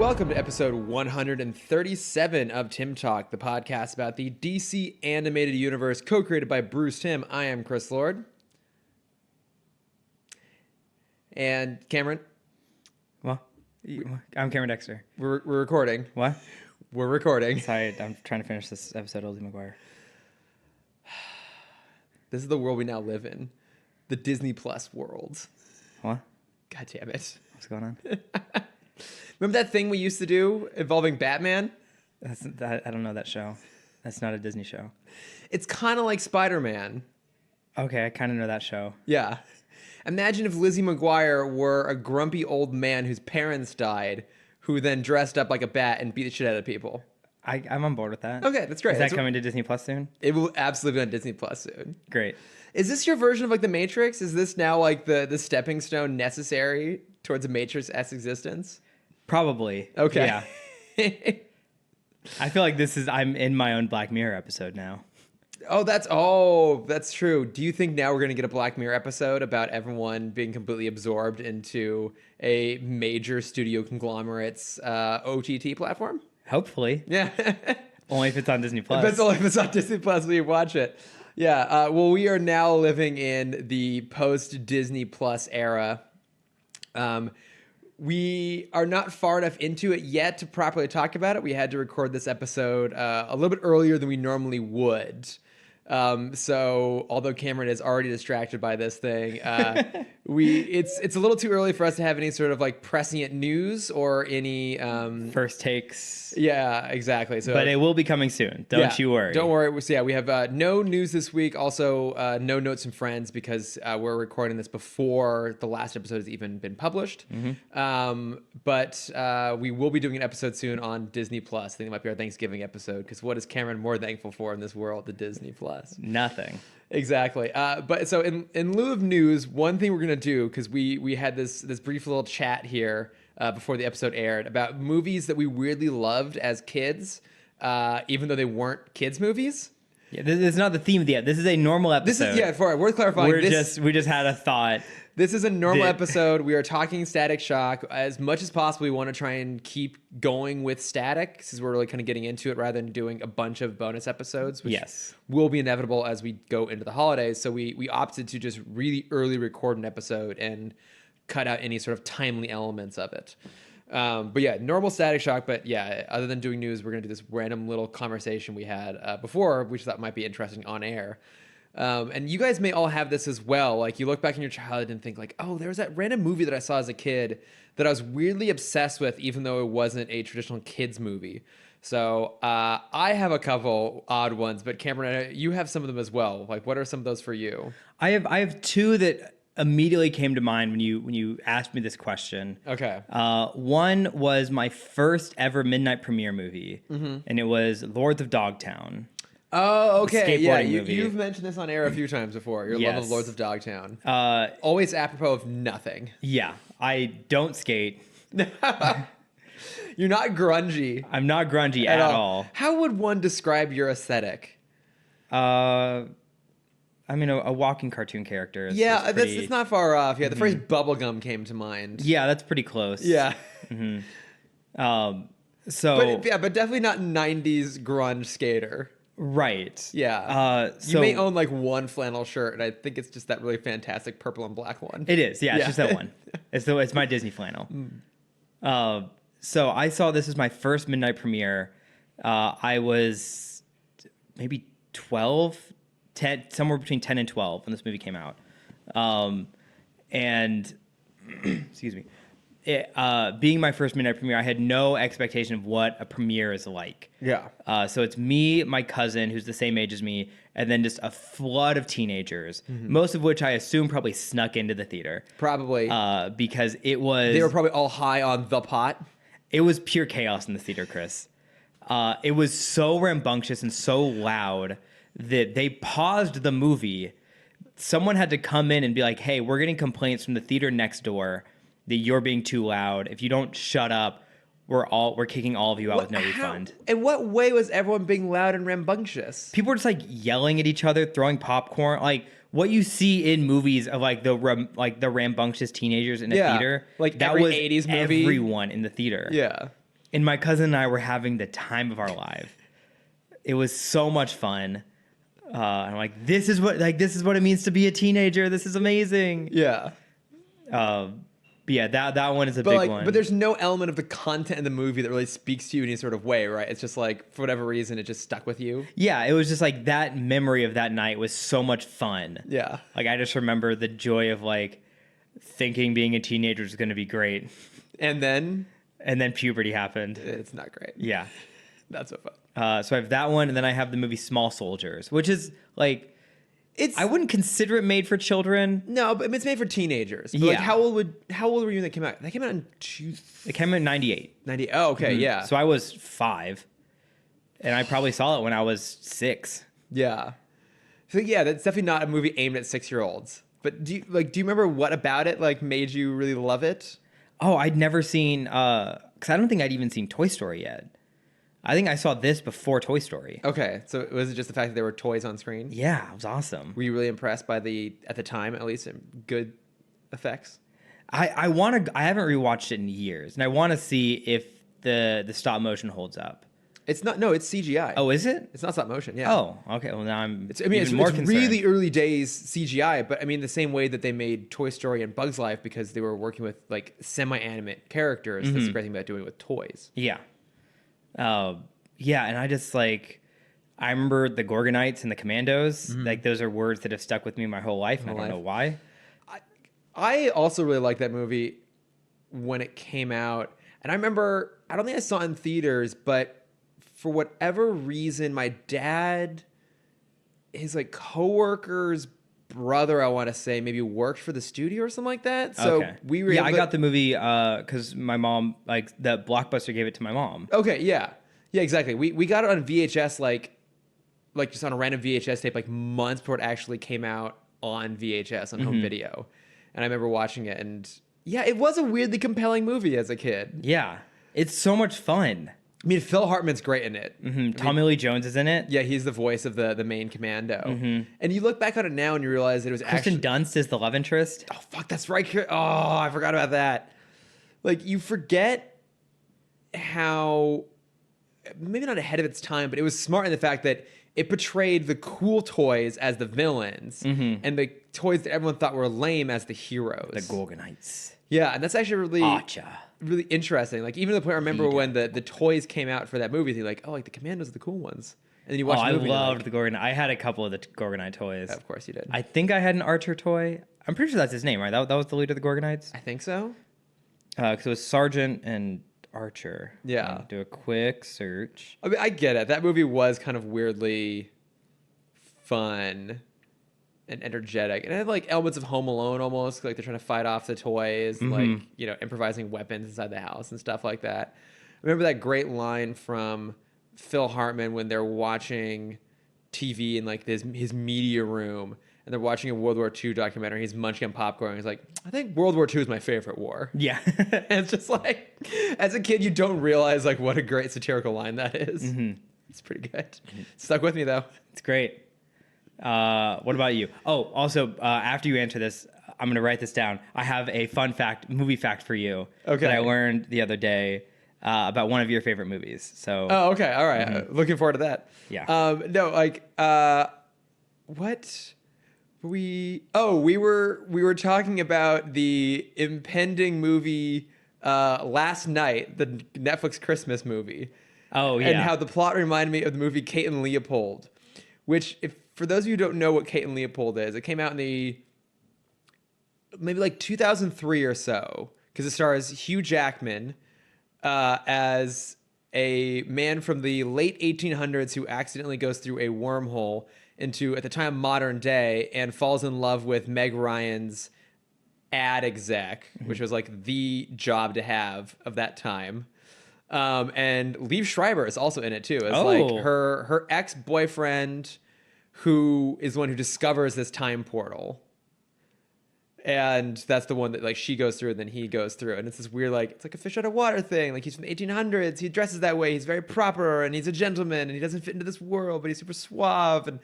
Welcome to episode 137 of Timm Talk, the podcast about the DC animated universe co-created by Bruce Timm. I am Chris Lord. And Cameron. Well, I'm Cameron Dexter. We're recording. What? We're recording. Sorry, I'm trying to finish this episode of Lizzie McGuire. This is the world we now live in. The Disney Plus world. What? God damn it. What's going on? Remember that thing we used to do involving Batman? I don't know that show. That's not a Disney show. It's kind of like Spider-Man. Okay, I kind of know that show. Yeah. Imagine if Lizzie McGuire were a grumpy old man whose parents died, who then dressed up like a bat and beat the shit out of people. I'm on board with that. Okay, that's great. Is that coming to Disney Plus soon? It will absolutely be on Disney Plus soon. Great. Is this your version of like the Matrix? Is this now like the stepping stone necessary towards a Matrix-esque existence? Probably. Okay. Yeah. I feel like I'm in my own Black Mirror episode now. That's true. Do you think now we're going to get a Black Mirror episode about everyone being completely absorbed into a major studio conglomerate's OTT platform? Hopefully. Yeah. Only if it's on Disney Plus. If it's on Disney Plus, we watch it. Yeah. Well, we are now living in the post-Disney Plus era. We are not far enough into it yet to properly talk about it. We had to record this episode a little bit earlier than we normally would. So although Cameron is already distracted by this thing, it's a little too early for us to have any sort of like prescient news or any first takes. Yeah, exactly. So, but it will be coming soon. Don't you worry. Don't worry. We have no news this week. Also, no notes from friends because we're recording this before the last episode has even been published. Mm-hmm. But we will be doing an episode soon on Disney Plus. I think it might be our Thanksgiving episode because what is Cameron more thankful for in this world than Disney Plus? Nothing. Exactly. But so in lieu of news, one thing we're gonna do because we had this brief little chat here before the episode aired about movies that we weirdly loved as kids, even though they weren't kids movies. Yeah, this is not the theme of the episode. This is a normal episode. Worth clarifying. We just had a thought. This is a normal episode. We are talking Static Shock. As much as possible, we want to try and keep going with Static since we're really kind of getting into it rather than doing a bunch of bonus episodes, which will be inevitable as we go into the holidays. So we opted to just really early record an episode and cut out any sort of timely elements of it. But yeah, normal Static Shock. But yeah, other than doing news, we're going to do this random little conversation we had before, which I thought might be interesting on air. And you guys may all have this as well. Like you look back in your childhood and think like, oh, there was that random movie that I saw as a kid that I was weirdly obsessed with, even though it wasn't a traditional kids movie. So I have a couple odd ones, but Cameron, you have some of them as well. Like, what are some of those for you? I have two that immediately came to mind when you asked me this question. Okay. One was my first ever midnight premiere movie, and it was Lords of Dogtown. Oh, okay. Yeah, you've mentioned this on air a few times before. Your love of Lords of Dogtown. Always apropos of nothing. Yeah, I don't skate. You're not grungy. I'm not grungy at all. How would one describe your aesthetic? I mean, a walking cartoon character. That's not far off. Yeah, the phrase bubblegum came to mind. Yeah, that's pretty close. Yeah. Mm-hmm. But definitely not 90s grunge skater. Right. Yeah. You may own like one flannel shirt, and I think it's just that really fantastic purple and black one. It is. Yeah, it's just that one. It's my Disney flannel. So I saw this as my first midnight premiere. I was maybe 12, 10, somewhere between 10 and 12 when this movie came out. And excuse me. Being my first midnight premiere, I had no expectation of what a premiere is like. Yeah. So it's me, my cousin, who's the same age as me, and then just a flood of teenagers, most of which I assume probably snuck into the theater. Probably. Because it was... They were probably all high on the pot. It was pure chaos in the theater, Chris. It was so rambunctious and so loud that they paused the movie. Someone had to come in and be like, hey, we're getting complaints from the theater next door that you're being too loud. If you don't shut up, we're kicking all of you out with no refund. In what way was everyone being loud and rambunctious? People were just like yelling at each other, throwing popcorn. Like what you see in movies of like the rambunctious teenagers in a theater. Like that every was 80s movie. Everyone in the theater. Yeah. And my cousin and I were having the time of our life. It was so much fun. I'm like, this is what it means to be a teenager. This is amazing. Yeah. But yeah, that one is a big one. But there's no element of the content in the movie that really speaks to you in any sort of way, right? It's just like, for whatever reason, it just stuck with you. Yeah, it was just like that memory of that night was so much fun. Yeah. Like, I just remember the joy of like thinking being a teenager is going to be great. And then puberty happened. It's not great. Yeah. Not so fun. So I have that one, and then I have the movie Small Soldiers, which is like, I wouldn't consider it made for children. No, but it's made for teenagers. But yeah. Like, how old were you when that came out? That came out in It came out in 98. 90. Oh, okay, yeah. So I was 5, and I probably saw it when I was 6. Yeah. So yeah, that's definitely not a movie aimed at 6-year-olds. But do you remember what about it like made you really love it? Oh, I'd never seen because I don't think I'd even seen Toy Story yet. I think I saw this before Toy Story. Okay, so was it just the fact that there were toys on screen? Yeah, it was awesome. Were you really impressed by at the time, at least, good effects? I haven't rewatched it in years, and I want to see if the stop motion holds up. It's not. No, it's CGI. Oh, is it? It's not stop motion. Yeah. Oh, okay. Well, now It's more concerned. really early days CGI, but I mean the same way that they made Toy Story and Bug's Life because they were working with like semi-animate characters. Mm-hmm. That's the great thing about doing it with toys. Yeah. Yeah, and I just like I remember the Gorgonites and the Commandos. Mm-hmm. Like those are words that have stuck with me my whole life, and I don't know why. I also really liked that movie when it came out, and I remember I don't think I saw it in theaters, but for whatever reason, my dad, his like coworker's brother, I want to say, maybe worked for the studio or something like that. So we were I got the movie because my mom, like, the Blockbuster gave it to my mom. Okay, yeah. Yeah, exactly. We got it on VHS, like just on a random VHS tape, like months before it actually came out on VHS, on home video. And I remember watching it, and yeah, it was a weirdly compelling movie as a kid. Yeah. It's so much fun. I mean, Phil Hartman's great in it. Mm-hmm. Tommy Lee Jones is in it. Yeah, he's the voice of the main commando. Mm-hmm. And you look back on it now and you realize it was Kristen Dunst is the love interest. Oh, fuck, that's right. Oh, I forgot about that. Like, you forget how, maybe not ahead of its time, but it was smart in the fact that it portrayed the cool toys as the villains and the toys that everyone thought were lame as the heroes. The Gorgonites. Yeah, and that's actually Archer. Really interesting. Like, even to the point I remember when the toys came out for that movie, you're like, oh, like the Commandos are the cool ones. And then you watch the movie. I loved the Gorgonite. I had a couple of the Gorgonite toys. Yeah, of course you did. I think I had an Archer toy. I'm pretty sure that's his name, right? That was the leader of the Gorgonites? I think so. Because it was Sergeant and Archer. Yeah. Do a quick search. I mean, I get it. That movie was kind of weirdly fun and energetic. And it had like elements of Home Alone almost. Like they're trying to fight off the toys, like, you know, improvising weapons inside the house and stuff like that. I remember that great line from Phil Hartman when they're watching TV in like his media room and they're watching a World War II documentary. He's munching on popcorn. He's like, I think World War II is my favorite war. Yeah. And it's just like, as a kid, you don't realize like what a great satirical line that is. Mm-hmm. It's pretty good. Stuck with me though. It's great. What about you? Oh, also, after you answer this, I'm going to write this down. I have a fun fact, movie fact for you that I learned the other day about one of your favorite movies. So. Oh, okay. All right. Looking forward to that. Yeah. No, like, what? We were talking about the impending movie last night, the Netflix Christmas movie. Oh, yeah. And how the plot reminded me of the movie Kate and Leopold, which, if for those of you who don't know what Kate and Leopold is, it came out in maybe like 2003 or so, because it stars Hugh Jackman as a man from the late 1800s who accidentally goes through a wormhole into, at the time, modern day, and falls in love with Meg Ryan's ad exec, which was like the job to have of that time. And Liev Schreiber is also in it too. It's like her ex-boyfriend who is the one who discovers this time portal. And that's the one that like she goes through and then he goes through. And it's this weird, like, it's like a fish out of water thing. Like, he's from the 1800s. He dresses that way. He's very proper and he's a gentleman and he doesn't fit into this world, but he's super suave. And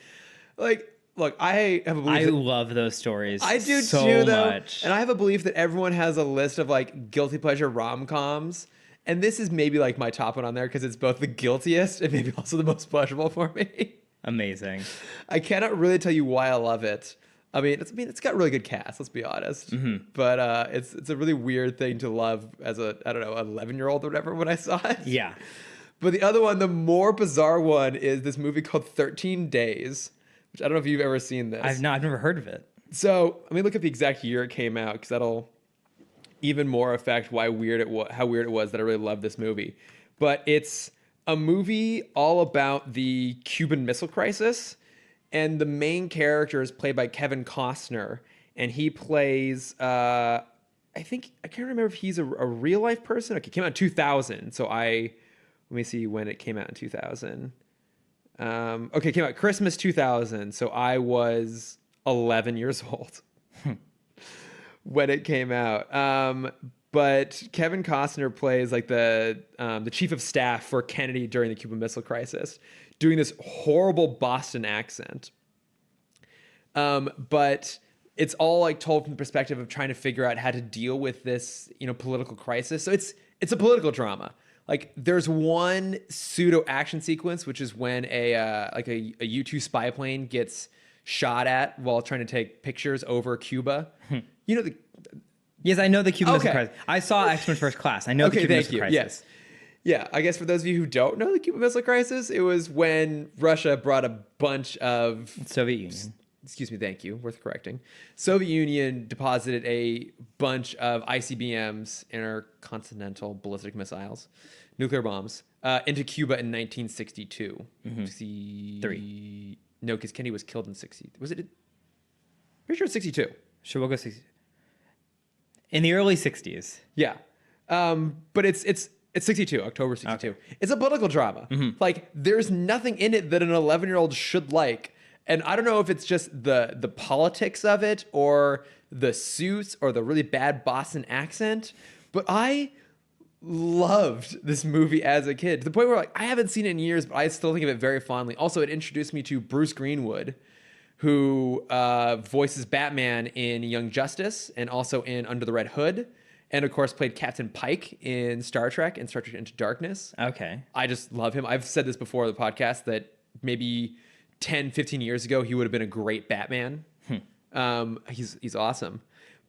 like, look, I have a belief. I love those stories. I do so too, though. much. And I have a belief that everyone has a list of like guilty pleasure rom-coms. And this is maybe like my top one on there because it's both the guiltiest and maybe also the most pleasurable for me. Amazing. I cannot really tell you why I love it. It's got really good cast, let's be honest. Mm-hmm. But it's a really weird thing to love as a, I don't know, 11-year-old or whatever when I saw it. Yeah. But the other one, the more bizarre one, is this movie called 13 Days, which I don't know if you've ever seen this. I've never heard of it. So let me look at the exact year it came out because that'll even more affect how weird it was that I really love this movie. But it's a movie all about the Cuban Missile Crisis, and the main character is played by Kevin Costner, and he plays I can't remember if he's a real life person. Okay, it came out in 2000, so let me see when it came out in 2000. Okay, it came out Christmas 2000, so I was 11 years old when it came out. But Kevin Costner plays like the chief of staff for Kennedy during the Cuban Missile Crisis, doing this horrible Boston accent. But it's all like told from the perspective of trying to figure out how to deal with this, political crisis. So it's a political drama. Like there's one pseudo action sequence, which is when a U-2 spy plane gets shot at while trying to take pictures over Cuba. Yes, I know the Cuban Missile Crisis. I saw X-Men First Class. I know the Cuban Missile Crisis. Yes. Yeah, I guess for those of you who don't know the Cuban Missile Crisis, it was when Russia brought a bunch of... Soviet Union. Excuse me, thank you. Worth correcting. Soviet Union deposited a bunch of ICBMs, intercontinental ballistic missiles, nuclear bombs, into Cuba in 1962. Mm-hmm. 63. No, because Kennedy was killed in 60. Was it? Pretty sure it's 62. Sure, we'll go 60. In the early 60s. Yeah. But it's 62, October 62. Okay. It's a political drama. Mm-hmm. Like, there's nothing in it that an 11-year-old should like. And I don't know if it's just the politics of it or the suits or the really bad Boston accent, but I loved this movie as a kid to the point where I haven't seen it in years, but I still think of it very fondly. Also, it introduced me to Bruce Greenwood, who voices Batman in Young Justice and also in Under the Red Hood. And of course, played Captain Pike in Star Trek and Star Trek Into Darkness. Okay. I just love him. I've said this before on the podcast that maybe 10, 15 years ago, he would have been a great Batman. He's awesome.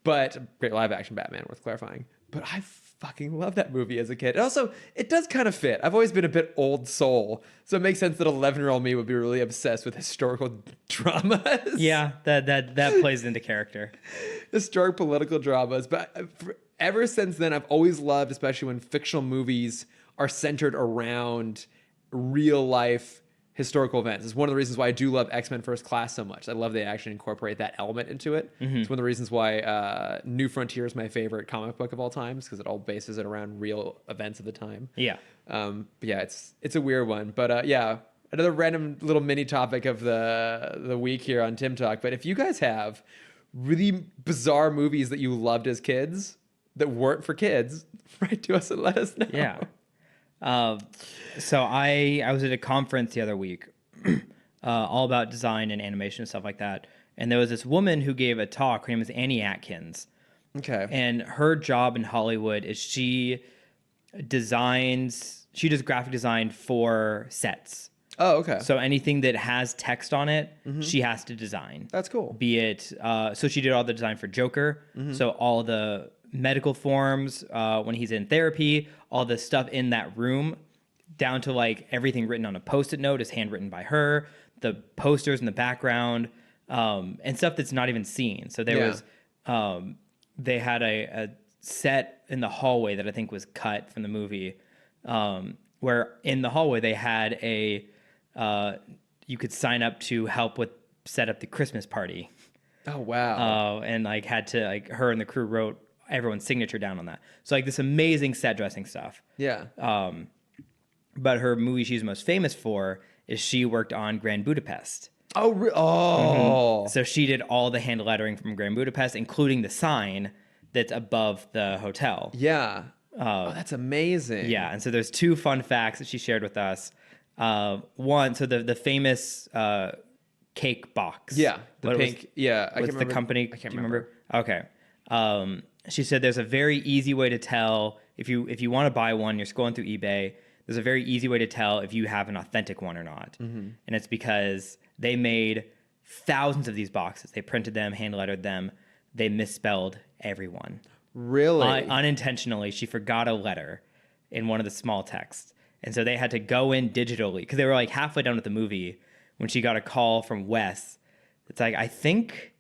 But great live action Batman, worth clarifying. But I fucking love that movie as a kid. And also, it does kind of fit. I've always been a bit old soul. So it makes sense that 11-year-old me would be really obsessed with historical dramas. Yeah, that plays into character. Historic political dramas. But ever since then, I've always loved, especially when fictional movies are centered around real life historical events. It's one of the reasons why I do love X-Men First Class so much. I love they actually incorporate that element into it. Mm-hmm. It's one of the reasons why New Frontier is my favorite comic book of all time, because it all bases it around real events of the time. Yeah. But yeah, it's a weird one. But yeah, another random little mini topic of the week here on Timm Talk. But if you guys have really bizarre movies that you loved as kids that weren't for kids, write to us and let us know. Yeah. So I was at a conference the other week, all about design and animation and stuff like that. And there was this woman who gave a talk. Her name is Annie Atkins. Okay. And her job in Hollywood is she does graphic design for sets. Oh, okay. So anything that has text on it, mm-hmm. she has to design. That's cool. Be it, so she did all the design for Joker. Mm-hmm. So all the medical forms, when he's in therapy, all the stuff in that room, down to like everything written on a Post-it note is handwritten by her, the posters in the background, and stuff that's not even seen. So there was, they had a set in the hallway that I think was cut from the movie, where in the hallway they had you could sign up to help with set up the Christmas party. Oh, wow. And like had to, like, her and the crew wrote everyone's signature down on that. So like this amazing set dressing stuff. Yeah. But her movie she's most famous for is she worked on Grand Budapest. Oh, Mm-hmm. So she did all the hand lettering from Grand Budapest, including the sign that's above the hotel. Yeah. That's amazing. Yeah. And so there's two fun facts that she shared with us. One, so the famous cake box. Yeah. The pink. Yeah. What's the company? I can't remember. Okay. she said there's a very easy way to tell if you want to buy one, you're scrolling through eBay. There's a very easy way to tell if you have an authentic one or not. And it's because they made thousands of these boxes. They printed them, hand lettered them. They misspelled every one. Really? Unintentionally, she forgot a letter in one of the small texts. And so they had to go in digitally because they were like halfway done with the movie when she got a call from Wes. It's like, I think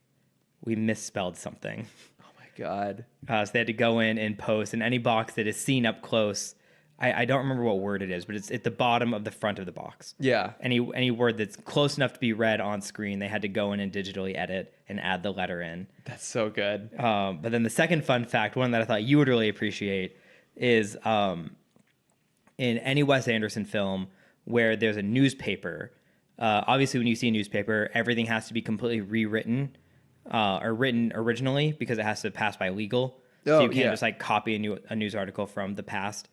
we misspelled something. Oh my God. So they had to go in and post, and any box that is seen up close, I don't remember what word it is, but it's at the bottom of the front of the box. Yeah. Any word that's close enough to be read on screen, they had to go in and digitally edit and add the letter in. That's so good. But then the second fun fact, one that I thought you would really appreciate, is in any Wes Anderson film where there's a newspaper, obviously when you see a newspaper, everything has to be completely rewritten or written originally because it has to pass by legal. So you can't just like copy a news article from the past.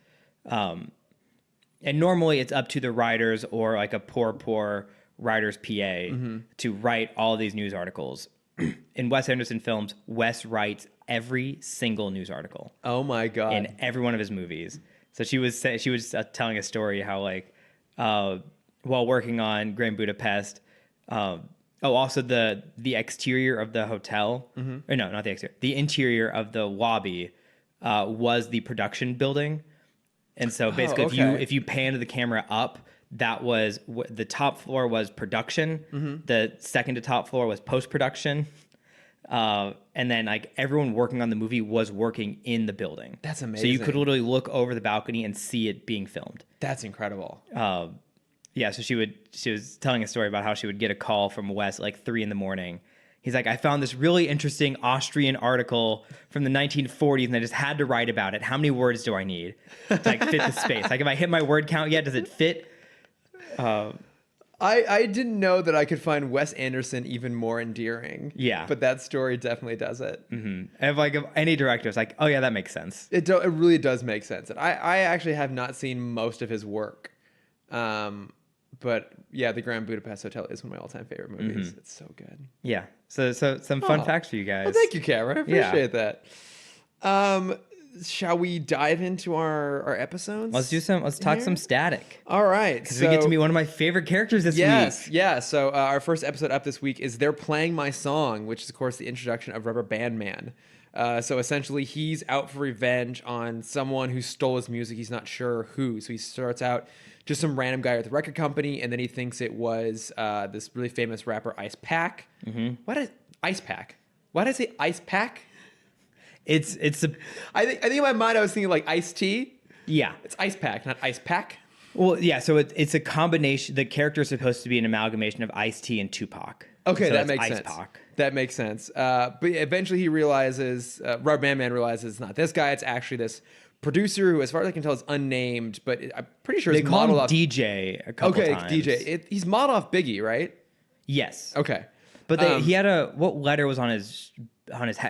And normally it's up to the writers or like a poor writer's PA to write all these news articles. In Wes Anderson films, Wes writes every single news article. Oh my God. In every one of his movies. So she was telling a story how like while working on Grand Budapest, also the exterior of the hotel, or no, not the exterior, the interior of the lobby was the production building. And so basically if you panned the camera up, that was the top floor was production. The second to top floor was post-production. And then like everyone working on the movie was working in the building. That's amazing. So you could literally look over the balcony and see it being filmed. That's incredible. Yeah. So she was telling a story about how she would get a call from Wes at like 3 a.m. He's like, I found this really interesting Austrian article from the 1940s and I just had to write about it. How many words do I need to like fit the space? Like if I hit my word count yet, does it fit? I didn't know that I could find Wes Anderson even more endearing. Yeah. But that story definitely does it. If any director is like, oh yeah, that makes sense. It really does make sense. And I actually have not seen most of his work. But yeah, the Grand Budapest Hotel is one of my all-time favorite movies. It's so good. Yeah. So some fun facts for you guys. Well, thank you, Cameron. I appreciate that. Shall we dive into our episodes? Let's talk some Static. All right. Because we get to meet one of my favorite characters this week. Yeah. So our first episode up this week is They're Playing My Song, which is, of course, the introduction of Rubberband Man. So essentially, he's out for revenge on someone who stole his music. He's not sure who. So he starts out just some random guy at the record company, and then he thinks it was this really famous rapper, Ice Pack. What is Ice Pack? Why did I say Ice Pack? I think in my mind I was thinking like iced tea. Yeah, it's Ice Pack, not Ice Pack. Well, yeah. So it's a combination. The character is supposed to be an amalgamation of Ice-T and Tupac. Okay, so that makes Ice sense. Pac. That makes sense. But eventually he realizes, Rubberband Man realizes it's not this guy. It's actually this producer who, as far as I can tell, is unnamed. But I'm pretty sure they it's call him modeled off DJ a couple times. Okay, DJ. He's modeled off Biggie, right? Yes. Okay. But he had what letter was on his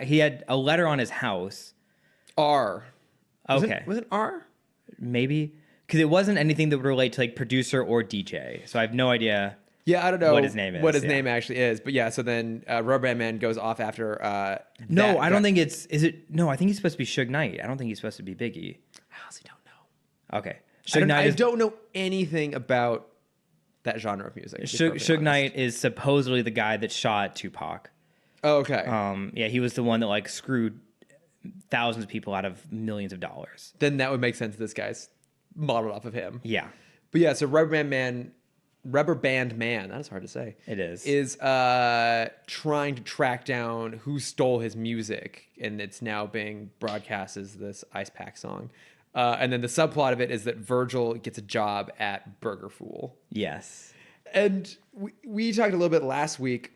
he had a letter on his house. R. Okay. Was it R? Maybe. Because it wasn't anything that would relate to like producer or DJ. So I have no idea. Yeah, I don't know what his name is. What his name actually is. But yeah, so then Rubberband Man goes off after No, I don't think is it no, I think he's supposed to be Suge Knight. I don't think he's supposed to be Biggie. I honestly don't know. Okay. I don't know anything about that genre of music. Suge Knight is supposedly the guy that shot Tupac. Oh, okay. Yeah, he was the one that like screwed thousands of people out of millions of dollars. Then that would make sense. This guy's modeled off of him. Yeah. But yeah, so Rubberband Man, that is hard to say. It is. Is trying to track down who stole his music, and it's now being broadcast as this Ice Pack song. And then the subplot of it is that Virgil gets a job at Burger Fool. Yes. And we talked a little bit last week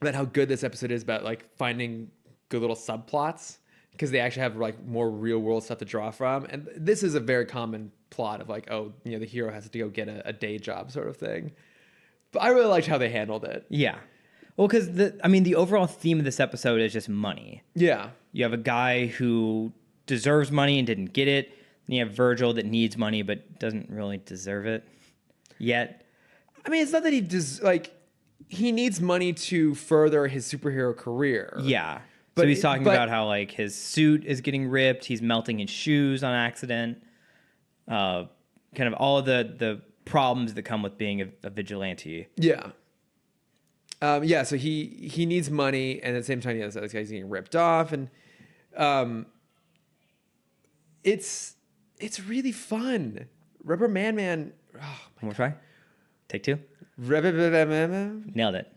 about how good this episode is about like finding good little subplots, because they actually have like more real world stuff to draw from. And this is a very common plot of like, oh, the hero has to go get a day job sort of thing. But I really liked how they handled it. Yeah. Well, because the overall theme of this episode is just money. Yeah. You have a guy who deserves money and didn't get it. And you have Virgil that needs money but doesn't really deserve it yet. I mean, it's not that he he needs money to further his superhero career. Yeah. So he's talking about how like his suit is getting ripped. He's melting his shoes on accident. Kind of all of the problems that come with being a vigilante. Yeah. Yeah, so he needs money, and at the same time, this guy's getting ripped off, and it's really fun. Rubberband Man. Oh, One more try. Take two. Nailed it.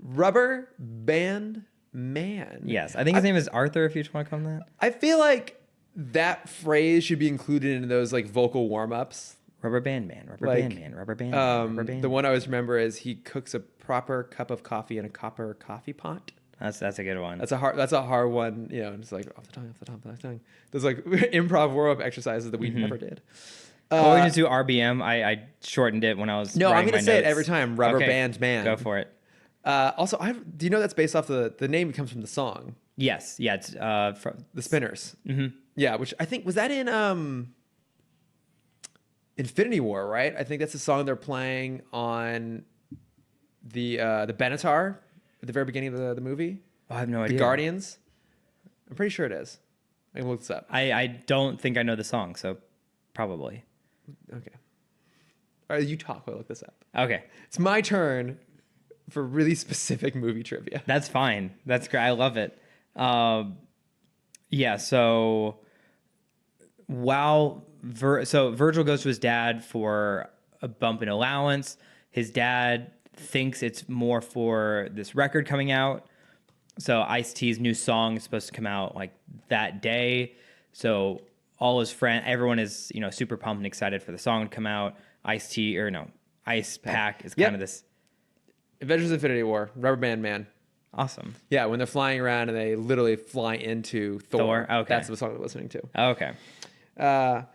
Rubber Band Man. Yes, I think his name is Arthur. If you just want to call him that. I feel like that phrase should be included in those like vocal warm-ups. Rubberband Man, Rubberband Man, Rubberband Man, Rubberband. The one I always remember is he cooks a proper cup of coffee in a copper coffee pot. That's a good one. That's a hard one. You know, it's like off the top of the tongue. There's like improv warm-up exercises that we never did. We're going to do RBM. I shortened it when I was. No, I'm going to say notes. it every time. Rubberband Man. Go for it. Also, do you know that's based off the name comes from the song? Yes. Yeah. It's from the Spinners. Mm-hmm. Yeah, which I think was that in Infinity War, right? I think that's the song they're playing on the Benatar at the very beginning of the movie. Oh, I have no idea. The Guardians. I'm pretty sure it is. I can look this up. I don't think I know the song, so probably. Okay. All right, you talk while I look this up. Okay. It's my turn for really specific movie trivia. That's fine. That's great. I love it. Yeah, so Virgil goes to his dad for a bump in allowance. His dad thinks it's more for this record coming out. So Ice-T's new song is supposed to come out like that day. So all his friends, everyone is, super pumped and excited for the song to come out. Ice Pack is kind of this. Avengers Infinity War, Rubberband Man. Awesome. Yeah, when they're flying around and they literally fly into Thor. Okay. That's the song we're listening to. Okay. But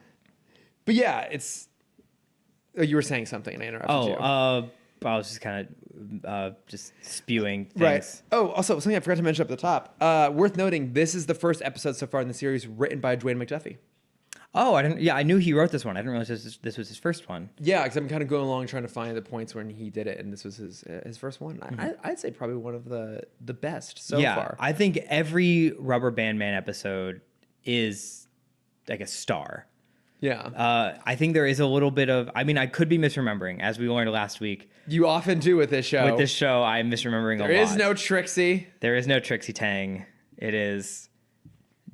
yeah, it's. Oh, you were saying something and I interrupted you. I was just kind of just spewing things. Right. Oh, also something I forgot to mention up at the top. Worth noting, this is the first episode so far in the series written by Dwayne McDuffie. Oh, I didn't. Yeah, I knew he wrote this one. I didn't realize this was his first one. Yeah, because I'm kind of going along trying to find the points when he did it, and this was his first one. Mm-hmm. I'd say probably one of the best so far. I think every Rubberband Man episode is like a star. Yeah. I think there is a little bit of. I mean, I could be misremembering, as we learned last week. You often do with this show. With this show, I'm misremembering a lot. There is no Trixie. There is no Trixie Tang. It is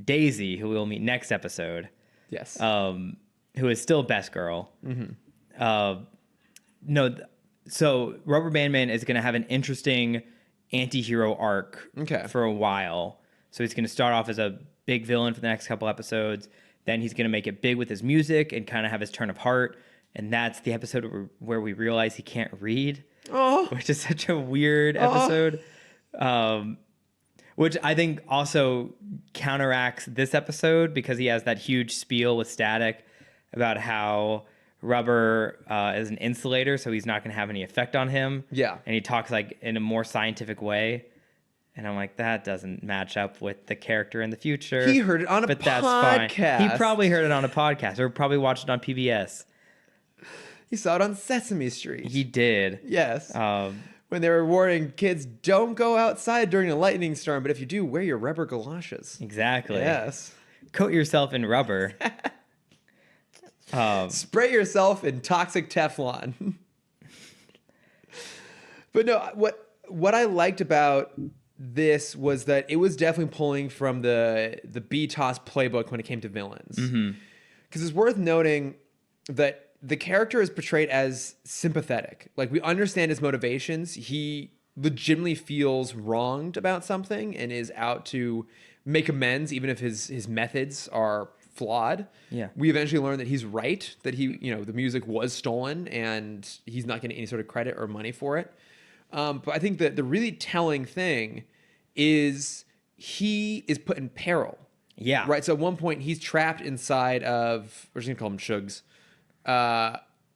Daisy, who we'll meet next episode. Yes. Who is still best girl. Mm-hmm. So Rubberband Man is going to have an interesting anti-hero arc for a while. So he's going to start off as a big villain for the next couple episodes. Then he's going to make it big with his music and kind of have his turn of heart. And that's the episode where we realize he can't read, which is such a weird episode. Which I think also counteracts this episode because he has that huge spiel with Static about how rubber is an insulator, so he's not going to have any effect on him. Yeah. And he talks like in a more scientific way. And I'm like, that doesn't match up with the character in the future. He heard it on a podcast. That's fine. He probably heard it on a podcast or probably watched it on PBS. He saw it on Sesame Street. He did. Yes. When they were warning kids, don't go outside during a lightning storm, but if you do, wear your rubber galoshes. Exactly. Yes. Coat yourself in rubber. Spray yourself in toxic Teflon. But no, what I liked about this was that it was definitely pulling from the BTOS playbook when it came to villains. Because it's worth noting that the character is portrayed as sympathetic. Like, we understand his motivations. He legitimately feels wronged about something and is out to make amends, even if his methods are flawed. Yeah. We eventually learn that he's right, that the music was stolen and he's not getting any sort of credit or money for it. But I think that the really telling thing is he is put in peril. Yeah. Right. So at one point he's trapped inside of, we're just gonna call him Shugs,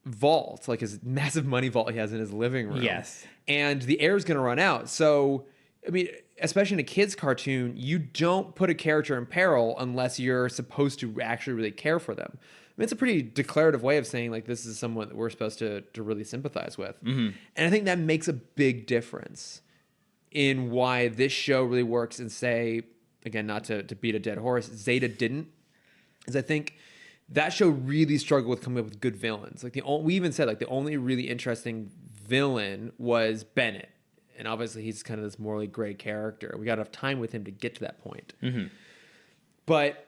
vault, like his massive money vault he has in his living room. Yes. And the air is going to run out. So, I mean, especially in a kid's cartoon, you don't put a character in peril unless you're supposed to actually really care for them. I mean, it's a pretty declarative way of saying, like, this is someone that we're supposed to really sympathize with. And I think that makes a big difference in why this show really works and, say, again, not to beat a dead horse, Zeta didn't, is I think that show really struggled with coming up with good villains. Like we even said like the only really interesting villain was Bennett, and obviously he's kind of this morally gray character. We got enough time with him to get to that point, but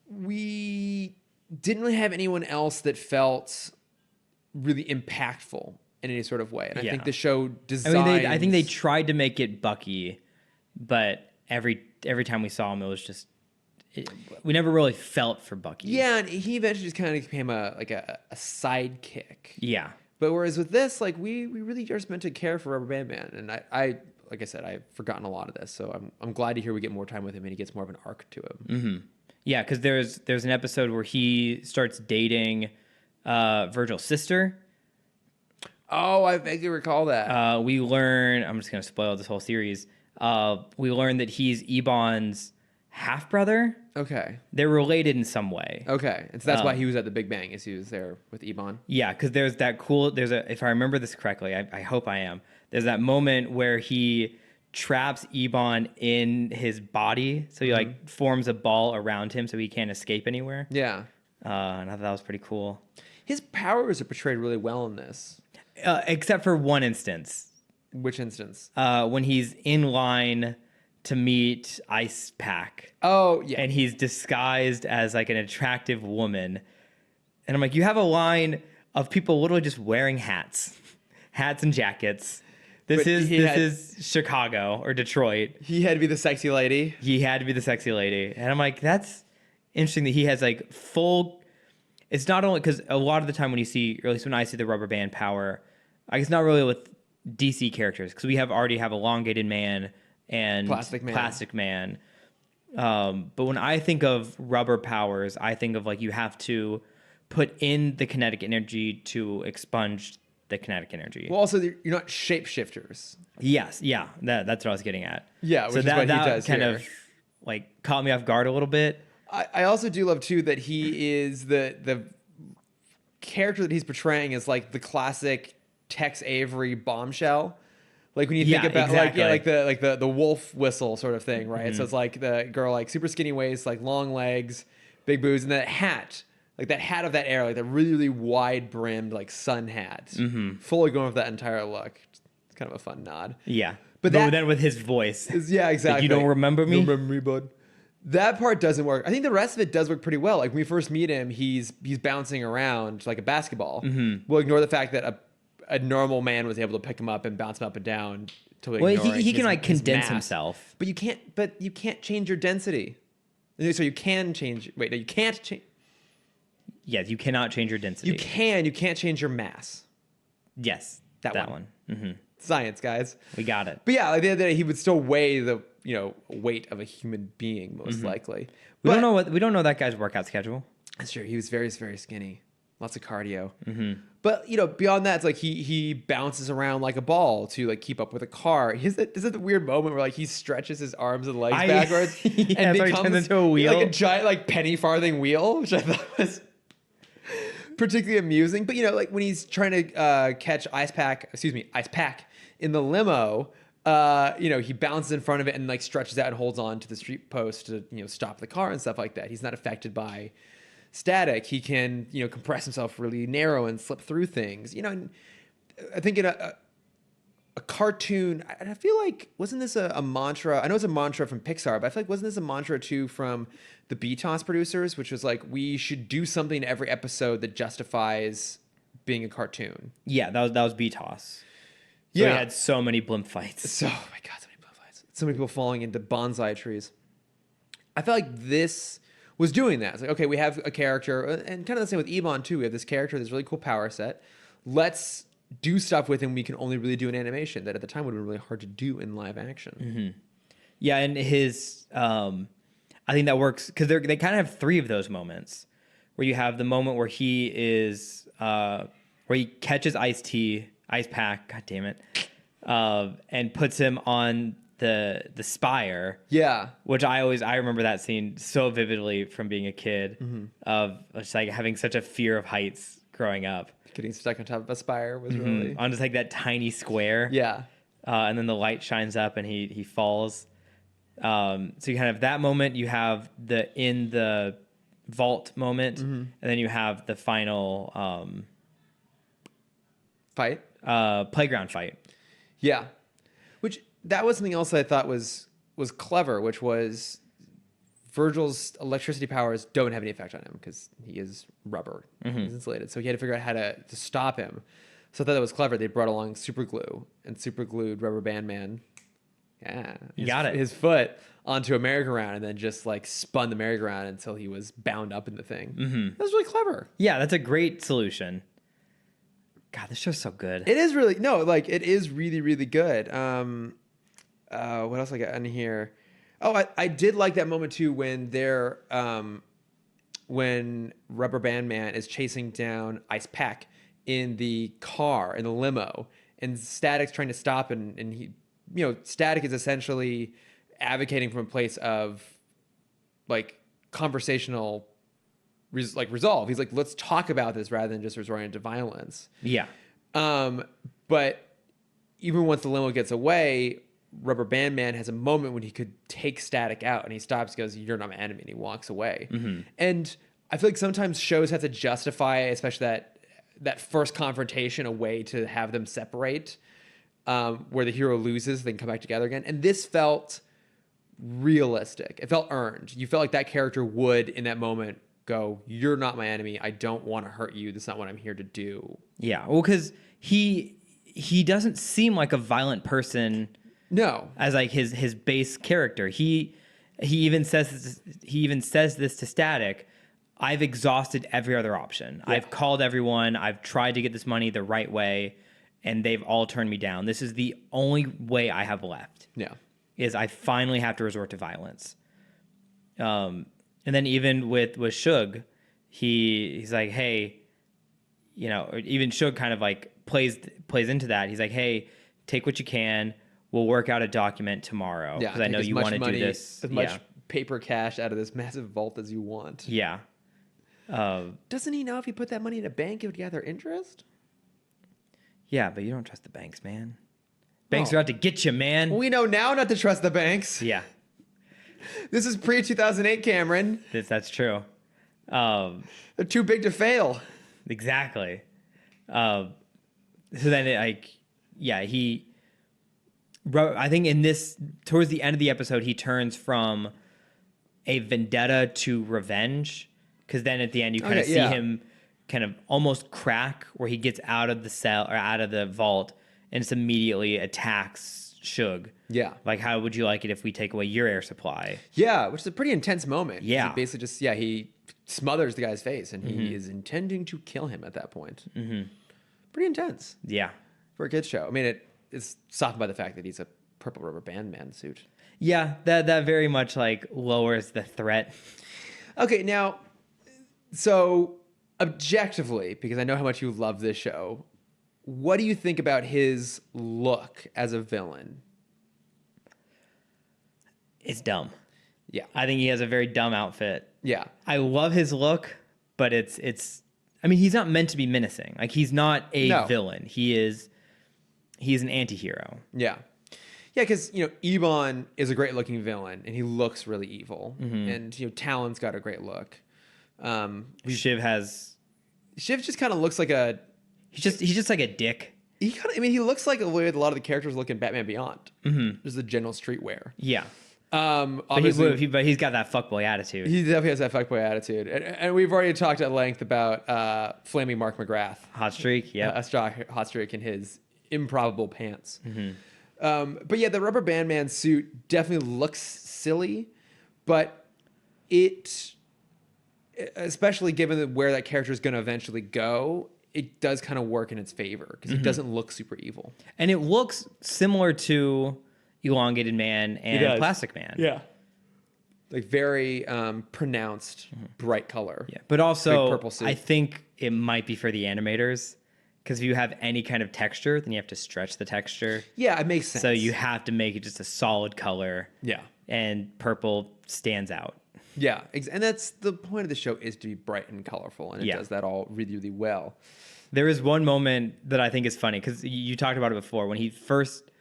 we didn't really have anyone else that felt really impactful in any sort of way. And I think the show designs... I think they tried to make it Bucky, but every time we saw him, it was just... we never really felt for Bucky. Yeah, and he eventually just kind of became a sidekick. Yeah. But whereas with this, like, we really just meant to care for Rubberband Man. And I like I said, I've forgotten a lot of this. So I'm glad to hear we get more time with him and he gets more of an arc to him. Mm-hmm. Yeah, because there's an episode where he starts dating Virgil's sister. Oh, I vaguely recall that. We learn... I'm just going to spoil this whole series. We learn that he's Ebon's half-brother. Okay. They're related in some way. Okay. And so that's why he was at the Big Bang, is he was there with Ebon. Yeah, because there's that cool... if I remember this correctly, I hope I am. There's that moment where he traps Ebon in his body. So he like forms a ball around him so he can't escape anywhere. Yeah. And I thought that was pretty cool. His powers are portrayed really well in this. Except for one instance. Which instance? When he's in line to meet Ice Pack. Oh, yeah. And he's disguised as like an attractive woman. And I'm like, you have a line of people literally just wearing hats and jackets. This is Chicago or Detroit. He had to be the sexy lady. And I'm like, that's interesting that he has like full... It's not only... Because a lot of the time when you see... Or at least when I see the Rubber Band power... I guess not really with DC characters. Because we already have Elongated Man and Plastic Man. But when I think of rubber powers, I think of like you have to put in the kinetic energy to expunge the kinetic energy. Well, also, you're not shapeshifters. Yes, yeah, that's what I was getting at. Yeah, which is what he does kind here. of like caught me off guard a little bit. I also do love too that he is the character that he's portraying is like the classic Tex Avery bombshell. Like when you think about like the wolf whistle sort of thing, right? Mm-hmm. So it's like the girl like super skinny waist, like long legs, big boobs, and that hat. Like that hat of that era, like the really, really wide brimmed like sun hat. Mm-hmm. Fully going with that entire look. It's kind of a fun nod. Yeah. But then with his voice. Yeah, exactly. Like, you don't remember me? You don't remember me, bud. That part doesn't work. I think the rest of it does work pretty well. Like when we first meet him, he's bouncing around like a basketball. Mm-hmm. We'll ignore the fact that a normal man was able to pick him up and bounce him up and down. Well, he can like condense himself. But you can't change your density. So you can change... Wait, no, you can't change... Yes, you cannot change your density. You can't change your mass. Yes, that one. Mm-hmm. Science, guys. We got it. But yeah, like the other day, he would still weigh the weight of a human being, most likely. We don't know that guy's workout schedule. That's true. He was very, very skinny. Lots of cardio. Mm-hmm. But beyond that, it's like he bounces around like a ball to like keep up with a car. Is it the weird moment where like he stretches his arms and legs backwards and becomes turns into a wheel, like a giant like penny farthing wheel, which I thought was particularly amusing. But like when he's trying to catch Ice Pack in the limo, he bounces in front of it and like stretches out and holds on to the street post to stop the car and stuff like that. He's not affected by static. He can compress himself really narrow and slip through things. And I think in a cartoon, I feel like wasn't this a mantra? I know it's a mantra from Pixar, but I feel like wasn't this a mantra too from the BTOS producers, which was like we should do something in every episode that justifies being a cartoon. Yeah, that was BTOS. So we had so many blimp fights. So many blimp fights. So many people falling into bonsai trees. I felt like this was doing that. It's like, okay, we have a character, and kind of the same with Ebon too. We have this character, this really cool power set. Let's do stuff with him we can only really do in animation that at the time would have been really hard to do in live action. Mm-hmm. Yeah, and his, I think that works because they kind of have three of those moments where you have the moment where he is, where he catches Ice Pack, god damn it, and puts him on the spire. Yeah. Which I remember that scene so vividly from being a kid, of just like having such a fear of heights growing up. Getting stuck on top of a spire was really... On just like that tiny square. Yeah. And then the light shines up and he falls. So you kind of have that moment. You have the in the vault moment, and then you have the final Fight? playground fight. Yeah. Which, that was something else that I thought was clever, which was Virgil's electricity powers don't have any effect on him because he is rubber. He's insulated. So he had to figure out how to stop him. So I thought that was clever. They brought along super glue and super glued Rubberband Man. Yeah. You got it. His foot onto a merry-go-round and then just like spun the merry-go-round until he was bound up in the thing. That was really clever. Yeah, that's a great solution. God, this show's so good. It is really, no, like it is really, really good. What else I got in here? Oh, I did like that moment too when they're when Rubberband Man is chasing down Ice Pack in the car, in the limo, and Static's trying to stop, and he, you know, Static is essentially advocating from a place of like conversational resolve. He's like, let's talk about this rather than just resorting to violence. Yeah. But even once the limo gets away, Rubberband Man has a moment when he could take Static out, and he stops, goes, "You're not my enemy," and he walks away. And I feel like sometimes shows have to justify, especially that first confrontation, a way to have them separate, where the hero loses, then come back together again. And this felt realistic. It felt earned. You felt like that character would, in that moment, go, "You're not my enemy. I don't want to hurt you. That's not what I'm here to do." Yeah. Well, because he doesn't seem like a violent person. No. As like his base character. He even says this to Static. I've exhausted every other option. Yeah. I've called everyone. I've tried to get this money the right way, and they've all turned me down. This is the only way I have left. Yeah. Is I finally have to resort to violence. And then even with Suge, he's like, hey, you know, or even Suge kind of like plays into that. He's like, hey, take what you can. We'll work out a document tomorrow because I know you want to do this. As much paper cash out of this massive vault as you want. Yeah. Doesn't he know if you put that money in a bank, it would gather interest? Yeah, but you don't trust the banks, man. Banks are out to get you, man. We know now not to trust the banks. Yeah. This is pre-2008, Cameron. That's true. They're too big to fail. Exactly. So then I think in this, towards the end of the episode, he turns from a vendetta to revenge. Because then at the end, you kind of see him kind of almost crack, where he gets out of the cell or out of the vault and just immediately attacks Suge. Yeah. Like, how would you like it if we take away your air supply? Yeah, which is a pretty intense moment. Yeah. He basically just, he smothers the guy's face, and he is intending to kill him at that point. Pretty intense. Yeah. For a kid's show. I mean, it's softened by the fact that he's a purple Rubberband Man suit. Yeah, that very much like lowers the threat. Okay, now, so objectively, because I know how much you love this show, what do you think about his look as a villain? It's dumb. Yeah. I think he has a very dumb outfit. Yeah. I love his look, but it's I mean, he's not meant to be menacing. Like, he's not a villain. He's an anti-hero. Yeah. Yeah, because, you know, Ebon is a great-looking villain, and he looks really evil. And, you know, Talon's got a great look. Shiv just kind of looks like a... He's just like a dick. He looks like the way a lot of the characters look in Batman Beyond. Just the general streetwear. Yeah. But he's got that fuckboy attitude. He definitely has that fuckboy attitude. And we've already talked at length about Flaming Mark McGrath. Hot streak, yeah. Hot streak in his improbable pants. But yeah, the Rubberband Man suit definitely looks silly, but it, especially given where that character is going to eventually go, it does kind of work in its favor because it doesn't look super evil. And it looks similar to Elongated Man and Plastic Man. Yeah. Like very pronounced, bright color. Yeah, but also purple suit. I think it might be for the animators. Because if you have any kind of texture, then you have to stretch the texture. Yeah, it makes sense. So you have to make it just a solid color. Yeah. And purple stands out. Yeah. And that's the point of the show, is to be bright and colorful. And it does that all really, really well. There is one moment that I think is funny, because you talked about it before. When he first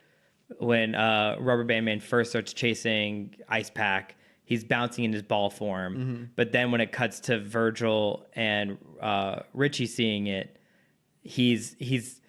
when Rubberband Man first starts chasing Ice Pack, he's bouncing in his ball form. But then when it cuts to Virgil and Richie seeing it, he's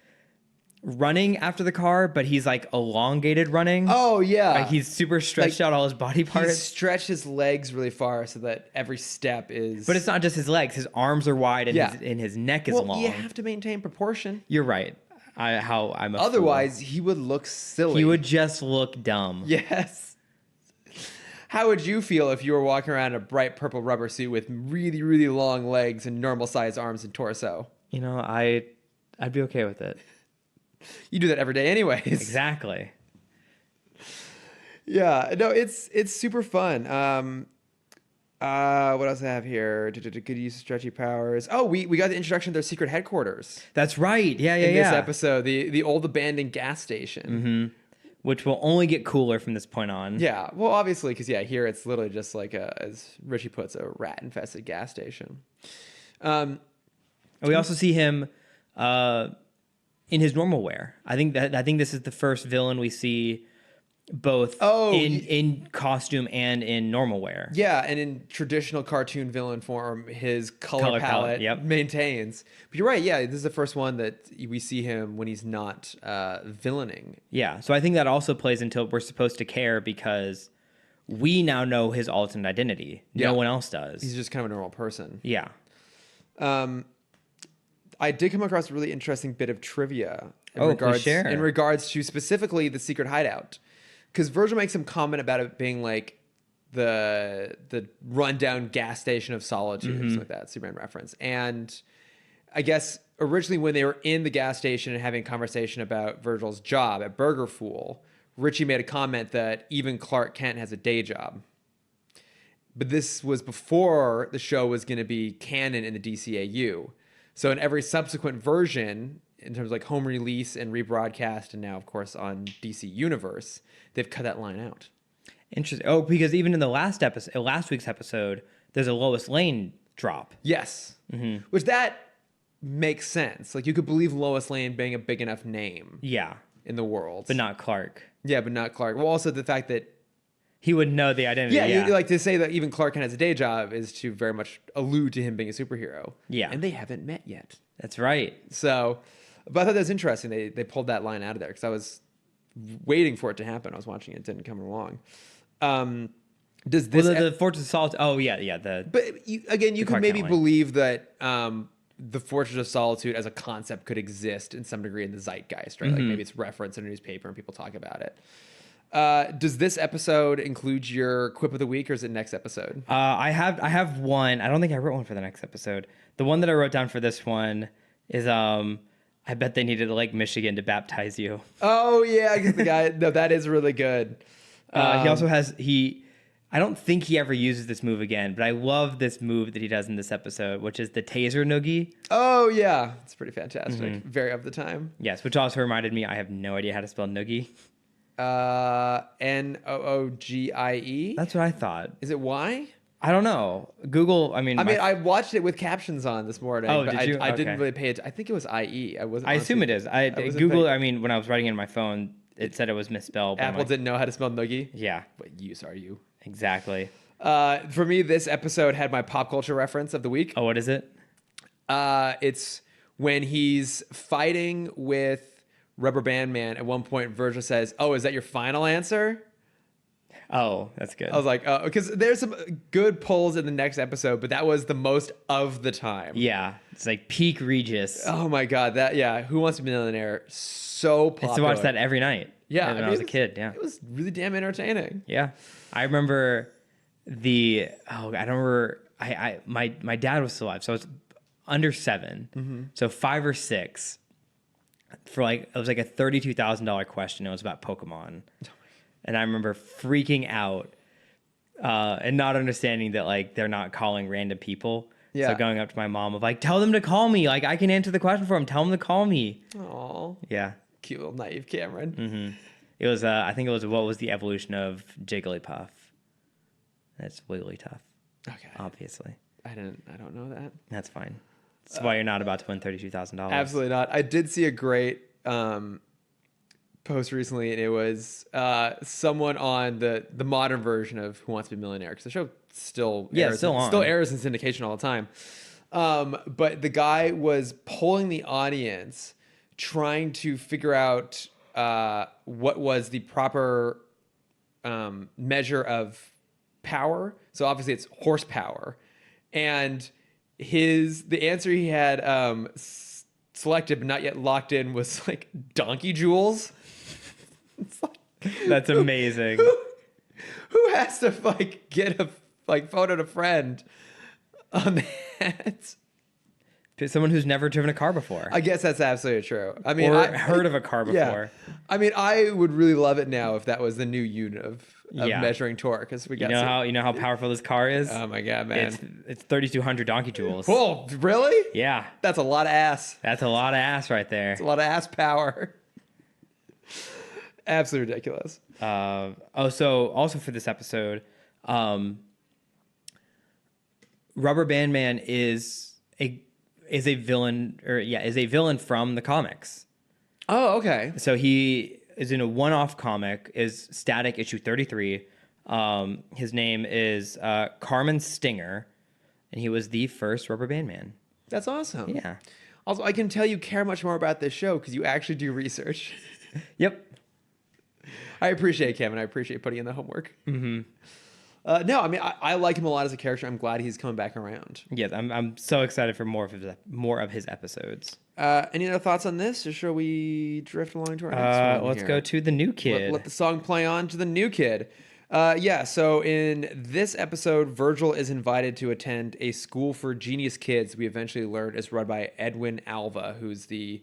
running after the car, but he's like elongated running. Oh yeah, like he's super stretched out all his body parts. He's stretched his legs really far so that every step is. But it's not just his legs; his arms are wide and his neck is long. You have to maintain proportion. You're right. Otherwise, he would look silly. He would just look dumb. Yes. How would you feel if you were walking around in a bright purple rubber suit with really, really long legs and normal sized arms and torso? You know, I'd be okay with it. You do that every day anyways. Exactly. Yeah, no, it's super fun. What else do I have here? Good use of stretchy powers. Oh, we got the introduction to their secret headquarters. That's right. Yeah. In this episode, the old abandoned gas station. Which will only get cooler from this point on. Yeah, well, obviously, because here it's literally just like as Richie puts, a rat-infested gas station. We also see him in his normal wear. I think this is the first villain we see both in costume and in normal wear. Yeah, and in traditional cartoon villain form, his color palette maintains. But you're right, yeah, this is the first one that we see him when he's not villaining. Yeah, so I think that also plays into we're supposed to care because we now know his alternate identity. No one else does. He's just kind of a normal person. Yeah. I did come across a really interesting bit of trivia in regards to specifically the secret hideout. Because Virgil makes some comment about it being like the rundown gas station of solitude, or something like that, Superman reference. And I guess originally when they were in the gas station and having a conversation about Virgil's job at Burger Fool, Richie made a comment that even Clark Kent has a day job. But this was before the show was going to be canon in the DCAU. So in every subsequent version, in terms of like home release and rebroadcast, and now, of course, on DC Universe, they've cut that line out. Interesting. Oh, because even in the last week's episode, there's a Lois Lane drop. Yes. Which that makes sense. Like, you could believe Lois Lane being a big enough name. Yeah. In the world. But not Clark. Yeah, but not Clark. Well, also the fact that he would know the identity. Yeah, like to say that even Clark Kent has a day job is to very much allude to him being a superhero. Yeah. And they haven't met yet. That's right. So, but I thought that was interesting. They pulled that line out of there because I was waiting for it to happen. I was watching it. It didn't come along. Does this... the Fortress of Solitude... Oh, yeah. But you could maybe believe that the Fortress of Solitude as a concept could exist in some degree in the zeitgeist, right? Like maybe it's referenced in a newspaper and people talk about it. Does this episode include your quip of the week, or is it next episode? I have one. I don't think I wrote one for the next episode. The one that I wrote down for this one is I bet they needed Lake Michigan to baptize you. Oh yeah, I guess the guy. No, that is really good. He also has I don't think he ever uses this move again, but I love this move that he does in this episode, which is the taser noogie. Oh yeah, it's pretty fantastic. Very of the time. Yes, which also reminded me I have no idea how to spell noogie. Noogie. That's what I thought. Is it Y? I don't know. Google. I watched it with captions on this morning. Oh, but did you? I didn't really pay attention. I think it was IE. I assume it is. Google. When I was writing it on my phone, it said it was misspelled. Apple didn't know how to spell noogie. Yeah. What use are you? Exactly. For me, this episode had my pop culture reference of the week. Oh, what is it? It's when he's fighting with Rubberband Man. At one point, Virgil says, "Oh, is that your final answer?" Oh, that's good. I was like, oh, because there's some good pulls in the next episode, but that was the most of the time. Yeah, it's like peak Regis. Oh my god, Who Wants to Be a Millionaire? So popular. I used to watch that every night. Yeah, when I was a kid. Yeah, it was really damn entertaining. Yeah, I remember my dad was still alive, so I was under 7, so 5 or 6. It was like a $32,000 question. It was about Pokemon. And I remember freaking out and not understanding that like they're not calling random people. Yeah. So going up to my mom of like, tell them to call me. Like I can answer the question for them. Tell them to call me. Aw. Yeah. Cute little naive Cameron. It was I think it was what was the evolution of Jigglypuff. That's Wigglytuff. Okay. Obviously. I don't know that. That's fine. That's why you're not about to win $32,000. Absolutely not. I did see a great post recently, and it was someone on the modern version of Who Wants to Be a Millionaire, because the show still airs in syndication all the time. But the guy was polling the audience, trying to figure out what was the proper measure of power. So obviously it's horsepower, and the answer he had selected but not yet locked in was like donkey joules. That's amazing. Who has to like get a phone a friend on that? Someone who's never driven a car before. I guess that's absolutely true. I mean, or heard of a car before. Yeah. I mean, I would really love it now if that was the new unit of measuring torque, because we got you know how powerful this car is. Oh my god, man! It's 3,200 donkey joules. Oh, really? Yeah, that's a lot of ass. That's a lot of ass right there. It's a lot of ass power. Absolutely ridiculous. So also for this episode, Rubberband Man is a villain, is a villain from the comics. Oh, okay. So he is in a one-off comic, is Static issue 33. His name is Carmen Stinger, and he was the first Rubberband Man. That's awesome. Yeah. Also, I can tell you care much more about this show because you actually do research. Yep. I appreciate it, Kevin. I appreciate putting in the homework. Mm-hmm. No, I mean, I like him a lot as a character. I'm glad he's coming back around. Yeah, I'm so excited for more of his episodes. Any other thoughts on this, or shall we drift along to our next one? Let's go to the new kid. Let the song play on to the new kid. So in this episode, Virgil is invited to attend a school for genius kids we eventually learn is run by Edwin Alva, who's the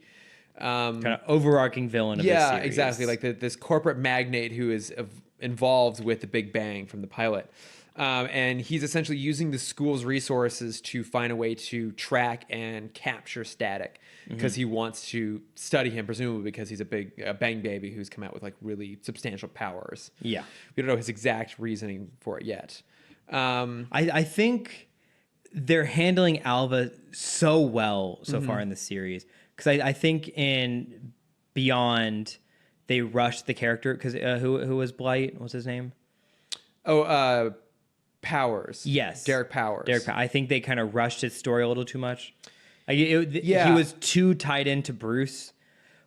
kind of overarching villain of this series. Yeah, exactly. Like this corporate magnate who is involved with the Big Bang from the pilot. And he's essentially using the school's resources to find a way to track and capture Static, because he wants to study him, presumably because he's a big bang baby who's come out with like really substantial powers. Yeah. We don't know his exact reasoning for it yet. I think they're handling Alva so well so far in the series, because I think in Beyond they rushed the character, because who was Blight? What's his name? Powers. Yes. Derek Powers. I think they kind of rushed his story a little too much. He was too tied into Bruce,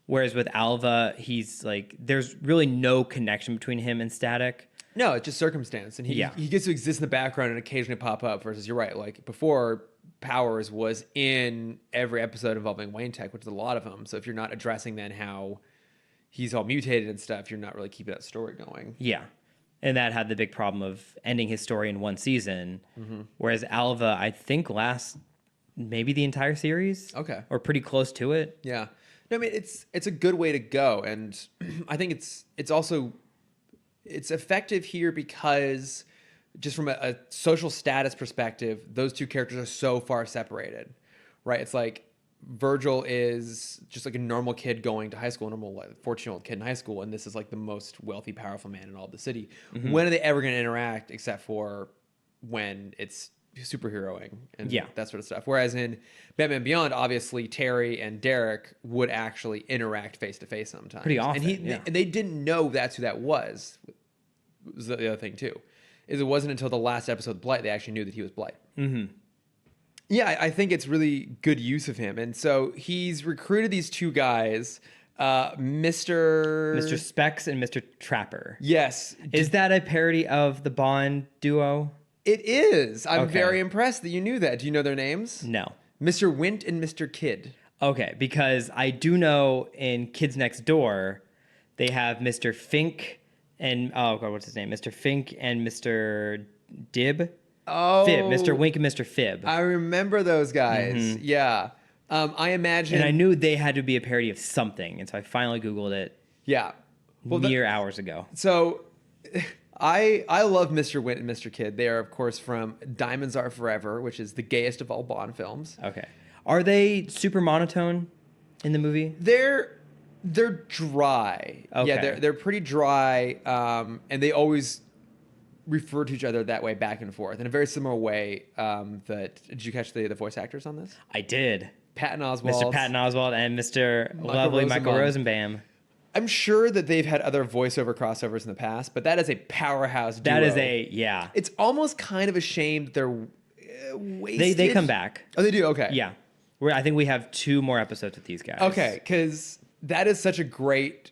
whereas with Alva, he's like, there's really no connection between him and Static. No, it's just circumstance, and he gets to exist in the background and occasionally pop up. Versus, you're right, like before, Powers was in every episode involving Wayne Tech, which is a lot of them. So if you're not addressing then how he's all mutated and stuff, you're not really keeping that story going. Yeah. And that had the big problem of ending his story in one season. Whereas Alva, I think, lasts maybe the entire series. Okay. Or pretty close to it. Yeah. No, I mean, it's a good way to go. And I think it's also effective here because just from a social status perspective, those two characters are so far separated, right? It's like Virgil is just like a normal kid going to high school, a normal 14-year-old kid in high school, and this is like the most wealthy, powerful man in all of the city. When are they ever going to interact except for when it's superheroing and that sort of stuff? Whereas in Batman Beyond, obviously Terry and Derek would actually interact face to face sometimes. Pretty often. And they didn't know that's who that was. It was the other thing too. Is it wasn't until the last episode of Blight they actually knew that he was Blight. Yeah, I think it's really good use of him. And so he's recruited these two guys, Mr. Specs and Mr. Trapper. Yes. Is that a parody of the Bond duo? It is. I'm very impressed that you knew that. Do you know their names? No. Mr. Wint and Mr. Kidd. Okay, because I do know in Kids Next Door, they have Mr. Fink and, oh God, what's his name? Mr. Fink and Mr. Dib. Oh, Fib, Mr. Wink and Mr. Fib. I remember those guys. Yeah. I imagine. And I knew they had to be a parody of something. And so I finally Googled it. Yeah. Mere hours ago. So I love Mr. Wint and Mr. Kidd. They are, of course, from Diamonds Are Forever, which is the gayest of all Bond films. Okay. Are they super monotone in the movie? They're dry. Okay. Yeah, they're pretty dry. And they always refer to each other that way back and forth in a very similar way. Did you catch the voice actors on this? I did. Patton Oswalt. Mr. Patton Oswalt and Mr. Lovely Michael Rosenbaum. I'm sure that they've had other voiceover crossovers in the past, but that is a powerhouse duo. That is yeah. It's almost kind of a shame that they're wasted. They come back. Oh, they do? Okay. Yeah. I think we have 2 more episodes with these guys. Okay, because that is such a great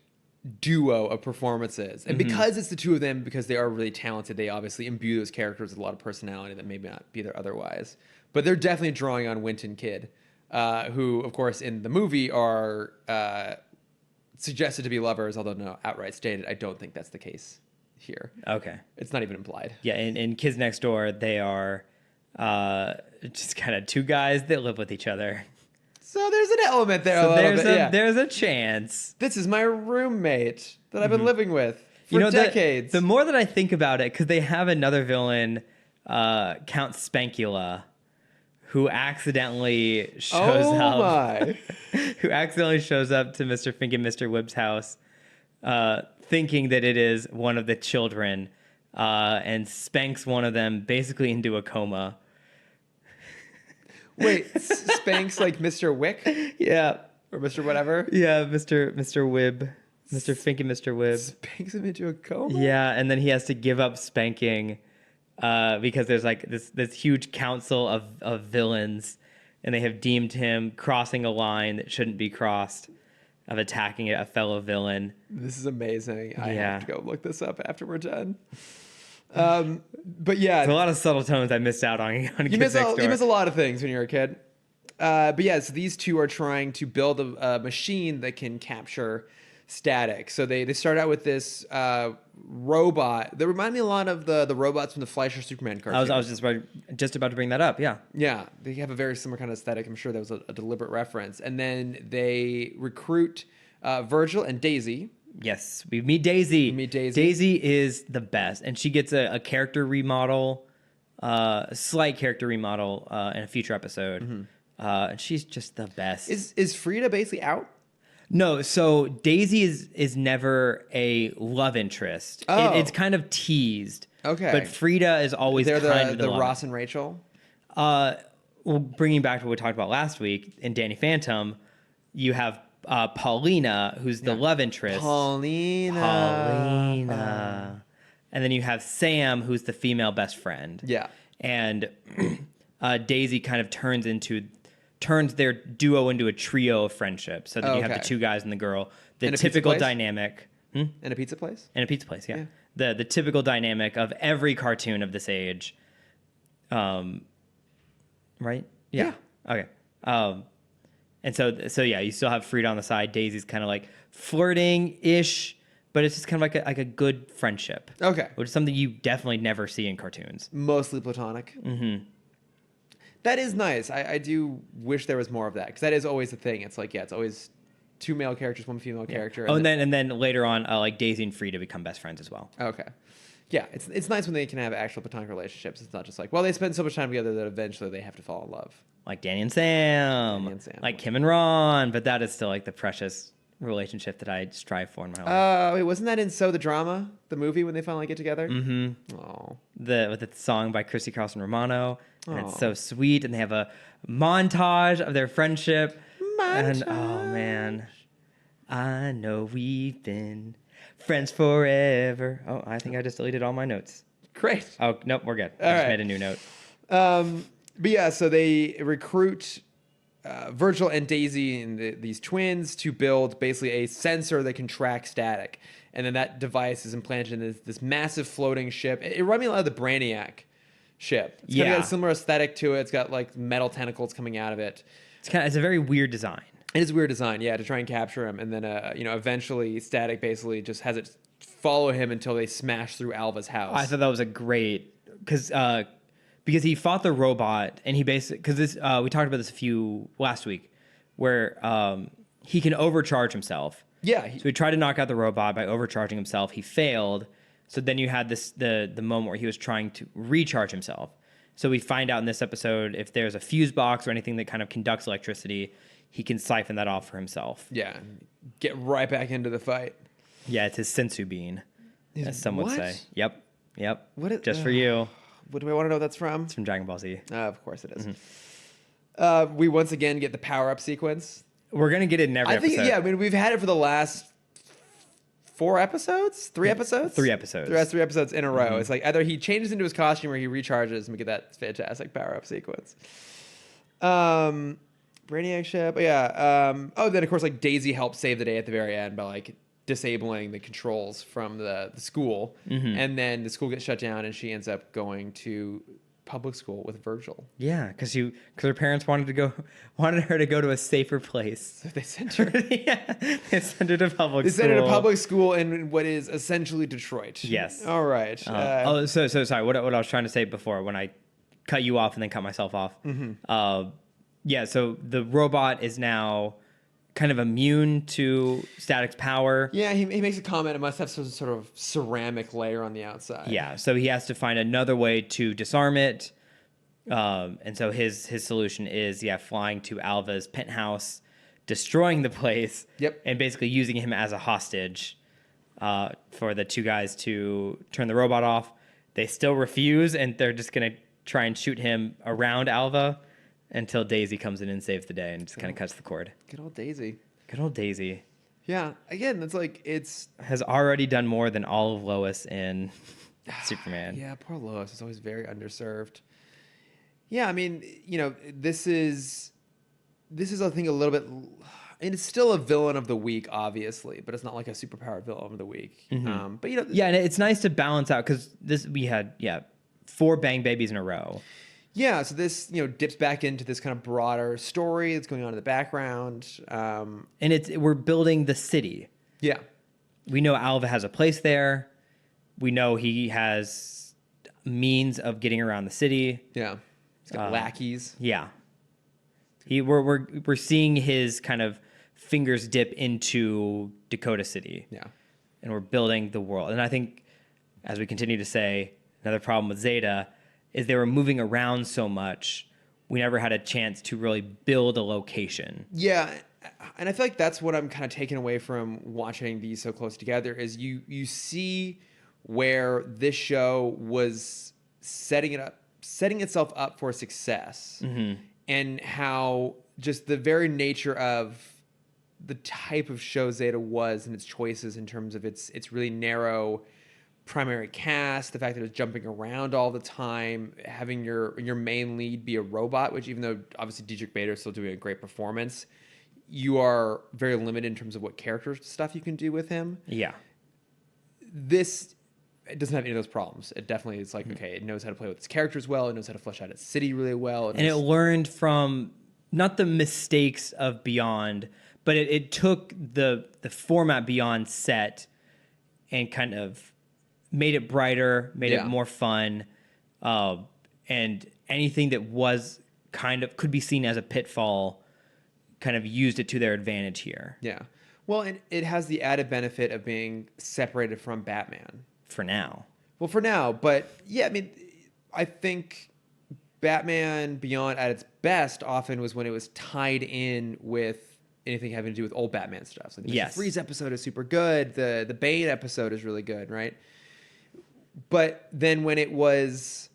duo of performances. And because it's the two of them, because they are really talented, they obviously imbue those characters with a lot of personality that may not be there otherwise. But they're definitely drawing on Wynton Kidd, who, of course, in the movie are suggested to be lovers, although no outright stated. I don't think that's the case here. Okay. It's not even implied. Yeah, in Kids Next Door, they are just kind of 2 guys that live with each other. So there's an element there. So yeah. there's a chance. This is my roommate that I've been living with for decades. The more that I think about it, because they have another villain, Count Spankula, who accidentally shows up. Who accidentally shows up to Mr. Fink and Mr. Wibb's house, thinking that it is one of the children, and spanks one of them basically into a coma. Wait, spanks like Mr. Wick? Yeah. Or Mr. whatever? Yeah, Mr. Wibb. Mr. Fink and Mr. Wibb. Spanks him into a coma? Yeah, and then he has to give up spanking because there's like this huge council of villains, and they have deemed him crossing a line that shouldn't be crossed, of attacking a fellow villain. This is amazing. I have to go look this up after we're done. But yeah, there's a lot of subtle tones I missed out on. You miss a lot of things when you're a kid. But yeah, so these two are trying to build a machine that can capture static. So they start out with this robot that remind me a lot of the robots from the Fleischer Superman cartoon. I was just about to bring that up. Yeah, they have a very similar kind of aesthetic. I'm sure that was a deliberate reference. And then they recruit Virgil and Daisy. Yes, we meet Daisy. Daisy is the best, and she gets a character remodel, a slight character remodel in a future episode. And she's just the best. Is Frida basically out? No, so Daisy is never a love interest. Oh. It's kind of teased. Okay, but Frida is always they're kind of the Ross and Rachel. Well, bringing back to what we talked about last week in Danny Phantom, you have Paulina, who's the love interest. Paulina. And then you have Sam, who's the female best friend. Yeah. And Daisy kind of turns their duo into a trio of friendship. So then you have the 2 guys and the girl. The typical dynamic. In a pizza place? In a pizza place, yeah. The typical dynamic of every cartoon of this age. Right? Yeah. Okay. And so yeah, you still have Frida on the side. Daisy's kind of like flirting-ish, but it's just kind of like a good friendship. Okay. Which is something you definitely never see in cartoons. Mostly platonic. Mm-hmm. That is nice. I do wish there was more of that, because that is always the thing. It's like, it's always 2 male characters, 1 female character. And then later on, like Daisy and Frida become best friends as well. Okay. Yeah, it's nice when they can have actual platonic relationships. It's not just like, well, they spend so much time together that eventually they have to fall in love. Like Danny and Sam. Like Kim and Ron. But that is still like the precious relationship that I strive for in my life. Wait, wasn't that in So the Drama, the movie, when they finally get together? Mm-hmm. Oh. With the song by Chrissy Carlson Romano. And it's so sweet. And they have a montage of their friendship. And oh, man. I know we've been friends forever. Oh, I think I just deleted all my notes. Great. Oh, nope, we're good. I just made a new note. But yeah, so they recruit Virgil and Daisy and these twins to build basically a sensor that can track static. And then that device is implanted in this massive floating ship. It reminded me a lot of the Brainiac ship. It's got a similar aesthetic to it. It's got like metal tentacles coming out of it. It's a very weird design. It is a weird design, to try and capture him. And then, eventually Static basically just has it follow him until they smash through Alva's house. I thought that was a great, because he fought the robot, and he basically, because this, we talked about this last week, where he can overcharge himself. Yeah. So he tried to knock out the robot by overcharging himself. He failed. So then you had the moment where he was trying to recharge himself. So we find out in this episode, if there's a fuse box or anything that kind of conducts electricity, he can siphon that off for himself. Yeah. Get right back into the fight. Yeah, it's his sensu bean, as some would say. Yep. Just for you. What do I want to know what that's from? It's from Dragon Ball Z. Of course it is. Mm-hmm. We once again get the power-up sequence. We're going to get it in every episode. Yeah, I mean, we've had it for the last 4 episodes, 3 episodes, 3 episodes. That's 3 episodes in a row. It's like either he changes into his costume or he recharges and we get that fantastic power up sequence. Brainiac ship, yeah. Then of course like Daisy helps save the day at the very end by like disabling the controls from the school, and then the school gets shut down and she ends up going to public school with Virgil. Yeah, because her parents wanted her to go to a safer place. So they sent her. They sent her to public school. They sent her to public school in what is essentially Detroit. Yes. All right. So sorry. What I was trying to say before when I cut you off and then cut myself off. So the robot is now kind of immune to Static's power. Yeah, he makes a comment. It must have some sort of ceramic layer on the outside. Yeah, so he has to find another way to disarm it. And so his solution is, flying to Alva's penthouse, destroying the place, and basically using him as a hostage for the 2 guys to turn the robot off. They still refuse, and they're just going to try and shoot him around Alva until Daisy comes in and saves the day and just kind of cuts the cord. Good old Daisy. Good old Daisy. Yeah, again, has already done more than all of Lois in Superman. Yeah, poor Lois is always very underserved. Yeah, I mean, this is I think a little bit, and it's still a villain of the week, obviously, but it's not like a superpower villain of the week. But and it's nice to balance out because we had 4 Bang Babies in a row. Yeah, so this dips back into this kind of broader story that's going on in the background, and we're building the city. Yeah, we know Alva has a place there. We know he has means of getting around the city. Yeah, he's got lackeys. Yeah, we're seeing his kind of fingers dip into Dakota City. Yeah, and we're building the world. And I think, as we continue to say, another problem with Zeta is they were moving around so much, we never had a chance to really build a location. Yeah, and I feel like that's what I'm kind of taking away from watching these so close together is you see where this show was setting itself up for success, and how just the very nature of the type of show Zeta was and its choices in terms of its really narrow primary cast, the fact that it's jumping around all the time, having your main lead be a robot, which even though obviously Dietrich Bader is still doing a great performance, you are very limited in terms of what character stuff you can do with him. Yeah. It doesn't have any of those problems. It definitely is like, okay, it knows how to play with its characters well. It knows how to flesh out its city really well. And it learned from not the mistakes of Beyond, but it took the format Beyond set and kind of made it brighter, made it more fun, and anything that was could be seen as a pitfall, kind of used it to their advantage here. Yeah. Well, and it has the added benefit of being separated from Batman. For now. Well, for now, but yeah, I mean, I think Batman Beyond at its best often was when it was tied in with anything having to do with old Batman stuff. So the Mr. Freeze episode is super good. The Bane episode is really good, right? But then when it was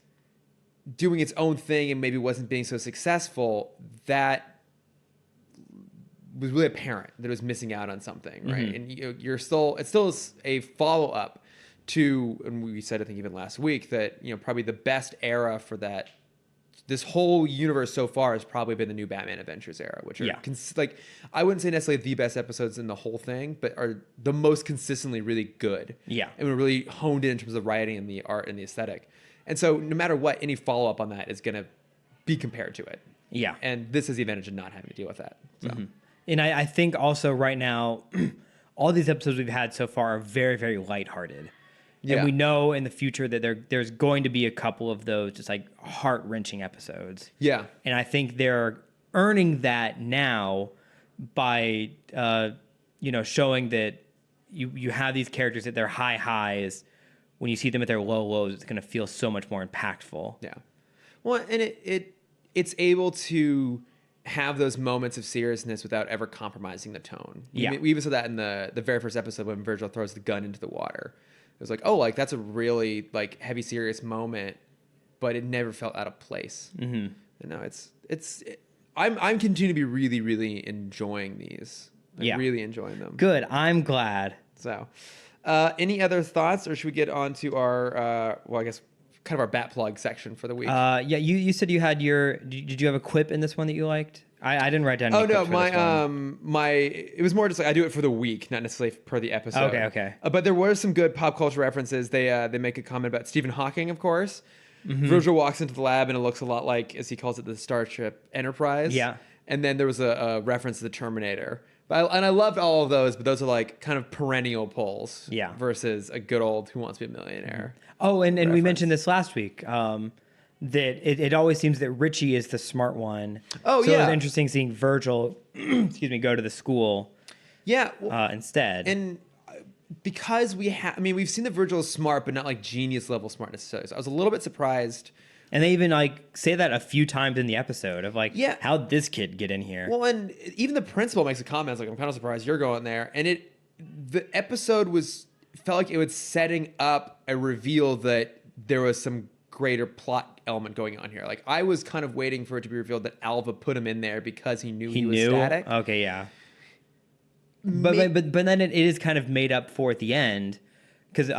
doing its own thing and maybe wasn't being so successful, that was really apparent that it was missing out on something, right? And it's still a follow-up to, and we said I think even last week that probably the best era for that, this whole universe so far has probably been the new Batman Adventures era, which are like, I wouldn't say necessarily the best episodes in the whole thing, but are the most consistently really good. Yeah, and we're really honed in terms of the writing and the art and the aesthetic. And so no matter what, any follow up on that is going to be compared to it. Yeah, and this is the advantage of not having to deal with that. So. And I think also right now, all these episodes we've had so far are very, very lighthearted. Yeah. And we know in the future that there's going to be a couple of those just like heart-wrenching episodes. Yeah. And I think they're earning that now by showing that you have these characters at their high highs. When you see them at their low lows, it's going to feel so much more impactful. Yeah. Well, and it's able to have those moments of seriousness without ever compromising the tone. We even saw that in the very first episode when Virgil throws the gun into the water. It was like, oh, like that's a really like heavy, serious moment, but it never felt out of place. And no, I'm continuing to be really, really enjoying these. I'm really enjoying them. Good. I'm glad. So, Any other thoughts, or should we get on to our, I guess, kind of our bat plug section for the week? Yeah, you said you had did you have a quip in this one that you liked? I didn't write down any quips for this one. It was more just like I do it for the week, not necessarily per the episode. Okay. But there were some good pop culture references. They make a comment about Stephen Hawking, of course. Virgil walks into the lab and it looks a lot like, as he calls it, the Starship Enterprise. Yeah. And then there was a reference to the Terminator. And I loved all of those, but those are like kind of perennial pulls. Yeah. Versus a good old Who Wants to Be a Millionaire. Oh, and we mentioned this last week. That it always seems that Richie is the smart one. Oh, so yeah. it was interesting seeing Virgil, go to the school. Yeah. Instead. And because we've seen that Virgil is smart, but not like genius level smart necessarily. So I was a little bit surprised. And they even like say that a few times in the episode of like, how'd this kid get in here? Well, and even the principal makes a comment like, I'm kind of surprised you're going there. And the episode felt like it was setting up a reveal that there was some greater plot element going on here. Like I was kind of waiting for it to be revealed that Alva put him in there because he knew he was static. Okay, yeah. But then it is kind of made up for at the end, because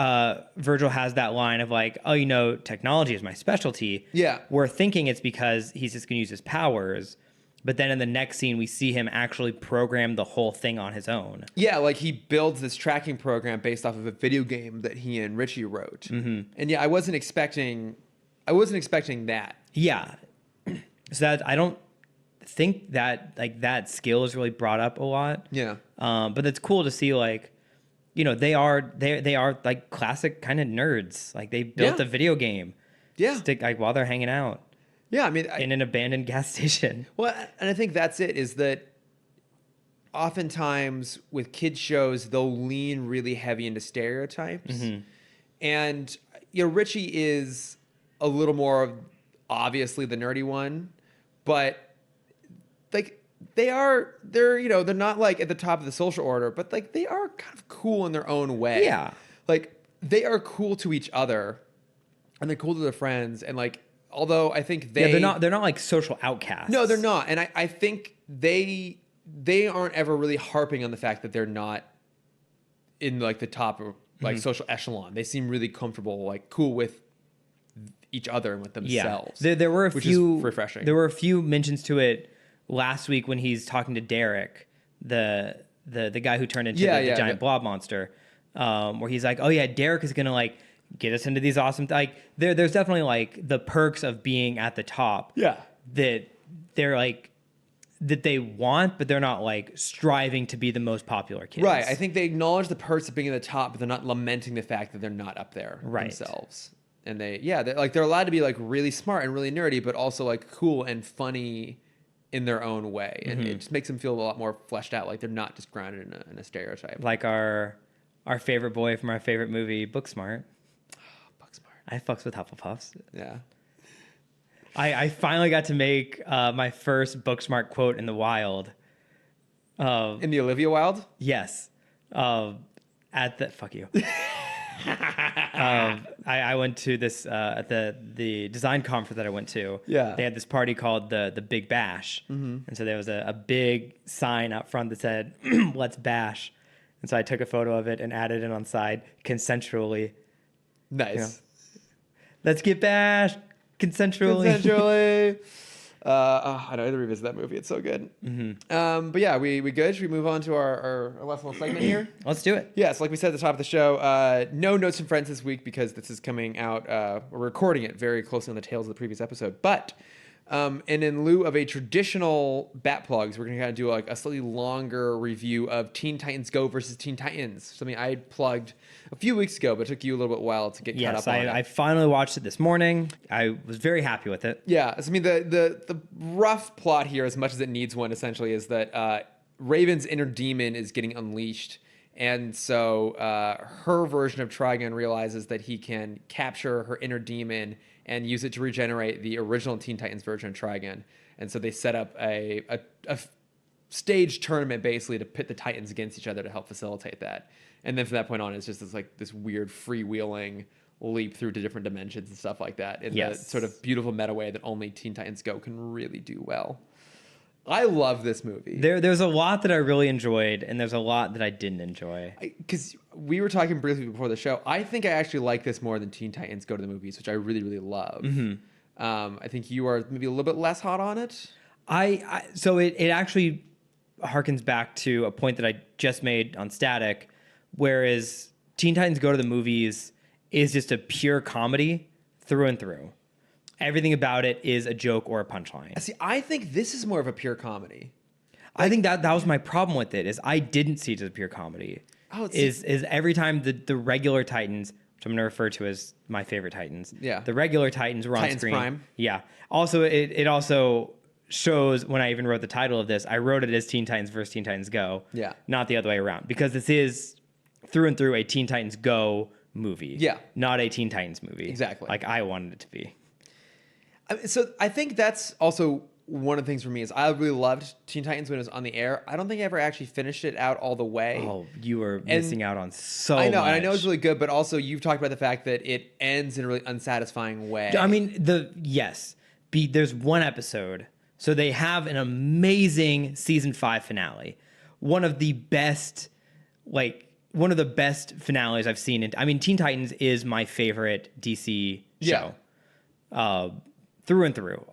Virgil has that line of like, oh, technology is my specialty. Yeah. We're thinking it's because he's just going to use his powers. But then in the next scene, we see him actually program the whole thing on his own. Yeah, like he builds this tracking program based off of a video game that he and Richie wrote. And yeah, I wasn't expecting that. Yeah. So that I don't think that like that skill is really brought up a lot. Yeah. But it's cool to see like, they are like classic kind of nerds. Like they built a video game. Yeah. Like while they're hanging out. Yeah, I mean, in an abandoned gas station. Well, and I think that's it, is that oftentimes with kids shows, they'll lean really heavy into stereotypes. And, Richie is a little more obviously the nerdy one, but like they're not like at the top of the social order, but like they are kind of cool in their own way. Yeah. Like they are cool to each other and they're cool to their friends. And like, although I think they're not like social outcasts. No, they're not. And I think they aren't ever really harping on the fact that they're not in like the top of like social echelon. They seem really comfortable, like cool with each other and with themselves. Yeah. There were a few refreshing. There were a few mentions to it last week when he's talking to Derek, the guy who turned into the giant blob monster, where he's like, oh yeah, Derek is gonna like get us into these awesome like there's definitely like the perks of being at the top. Yeah. That they're like that they want, but they're not like striving to be the most popular kids. Right. I think they acknowledge the perks of being at the top, but they're not lamenting the fact that they're not up there themselves. And they're allowed to be like really smart and really nerdy, but also like cool and funny in their own way. And it just makes them feel a lot more fleshed out. Like they're not just grounded in a stereotype. Like our favorite boy from our favorite movie, Booksmart. I fucks with Hufflepuffs. Yeah. I finally got to make my first Booksmart quote in the wild. In the Olivia Wilde? Yes. Fuck you. I went to this at the design conference that I went to. Yeah. They had this party called the Big Bash. And so there was a big sign out front that said, let's bash. And so I took a photo of it and added it on side consensually. Nice. Let's get bashed consensually. I know, I had to revisit that movie. It's so good. But yeah, we good? Should we move on to our last little segment here? Let's do it. Yeah, so like we said at the top of the show, no notes from friends this week because this is coming out, we're recording it very closely on the tails of the previous episode. But, and in lieu of a traditional bat plugs, we're going to kind of do like a slightly longer review of Teen Titans Go versus Teen Titans. Something I plugged a few weeks ago, but it took you a little bit while to get caught up on it. I finally watched it this morning. I was very happy with it. Yeah, so, I mean, the rough plot here, as much as it needs one, essentially, is that Raven's inner demon is getting unleashed. And so her version of Trigon realizes that he can capture her inner demon and use it to regenerate the original Teen Titans version of Trigon. And so they set up a stage tournament basically to pit the Titans against each other to help facilitate that. And then from that point on, it's just this weird freewheeling leap through to different dimensions and stuff like that in the sort of beautiful meta way that only Teen Titans Go can really do well. I love this movie. There's a lot that I really enjoyed, and there's a lot that I didn't enjoy. Because we were talking briefly before the show. I think I actually like this more than Teen Titans Go to the Movies, which I really, really love. I think you are maybe a little bit less hot on it. So it actually harkens back to a point that I just made on Static, whereas Teen Titans Go to the Movies is just a pure comedy through and through. Everything about it is a joke or a punchline. See, I think this is more of a pure comedy. I think that was my problem with it, is I didn't see it as a pure comedy. Is every time the regular Titans, which I'm going to refer to as my favorite Titans, the regular Titans were on Titans screen. Prime. Yeah. Also, it also shows, when I even wrote the title of this, I wrote it as Teen Titans versus Teen Titans Go. Yeah. Not the other way around, because this is through and through a Teen Titans Go movie. Yeah. Not a Teen Titans movie. Exactly. Like I wanted it to be. So I think that's also one of the things for me is I really loved Teen Titans when it was on the air. I don't think I ever actually finished it out all the way. Oh, you were missing out on so much. I know, and I know it's really good, but also you've talked about the fact that it ends in a really unsatisfying way. I mean, there's one episode. So they have an amazing season 5 finale. One of the best finales I've seen. Teen Titans is my favorite DC show. Through and through.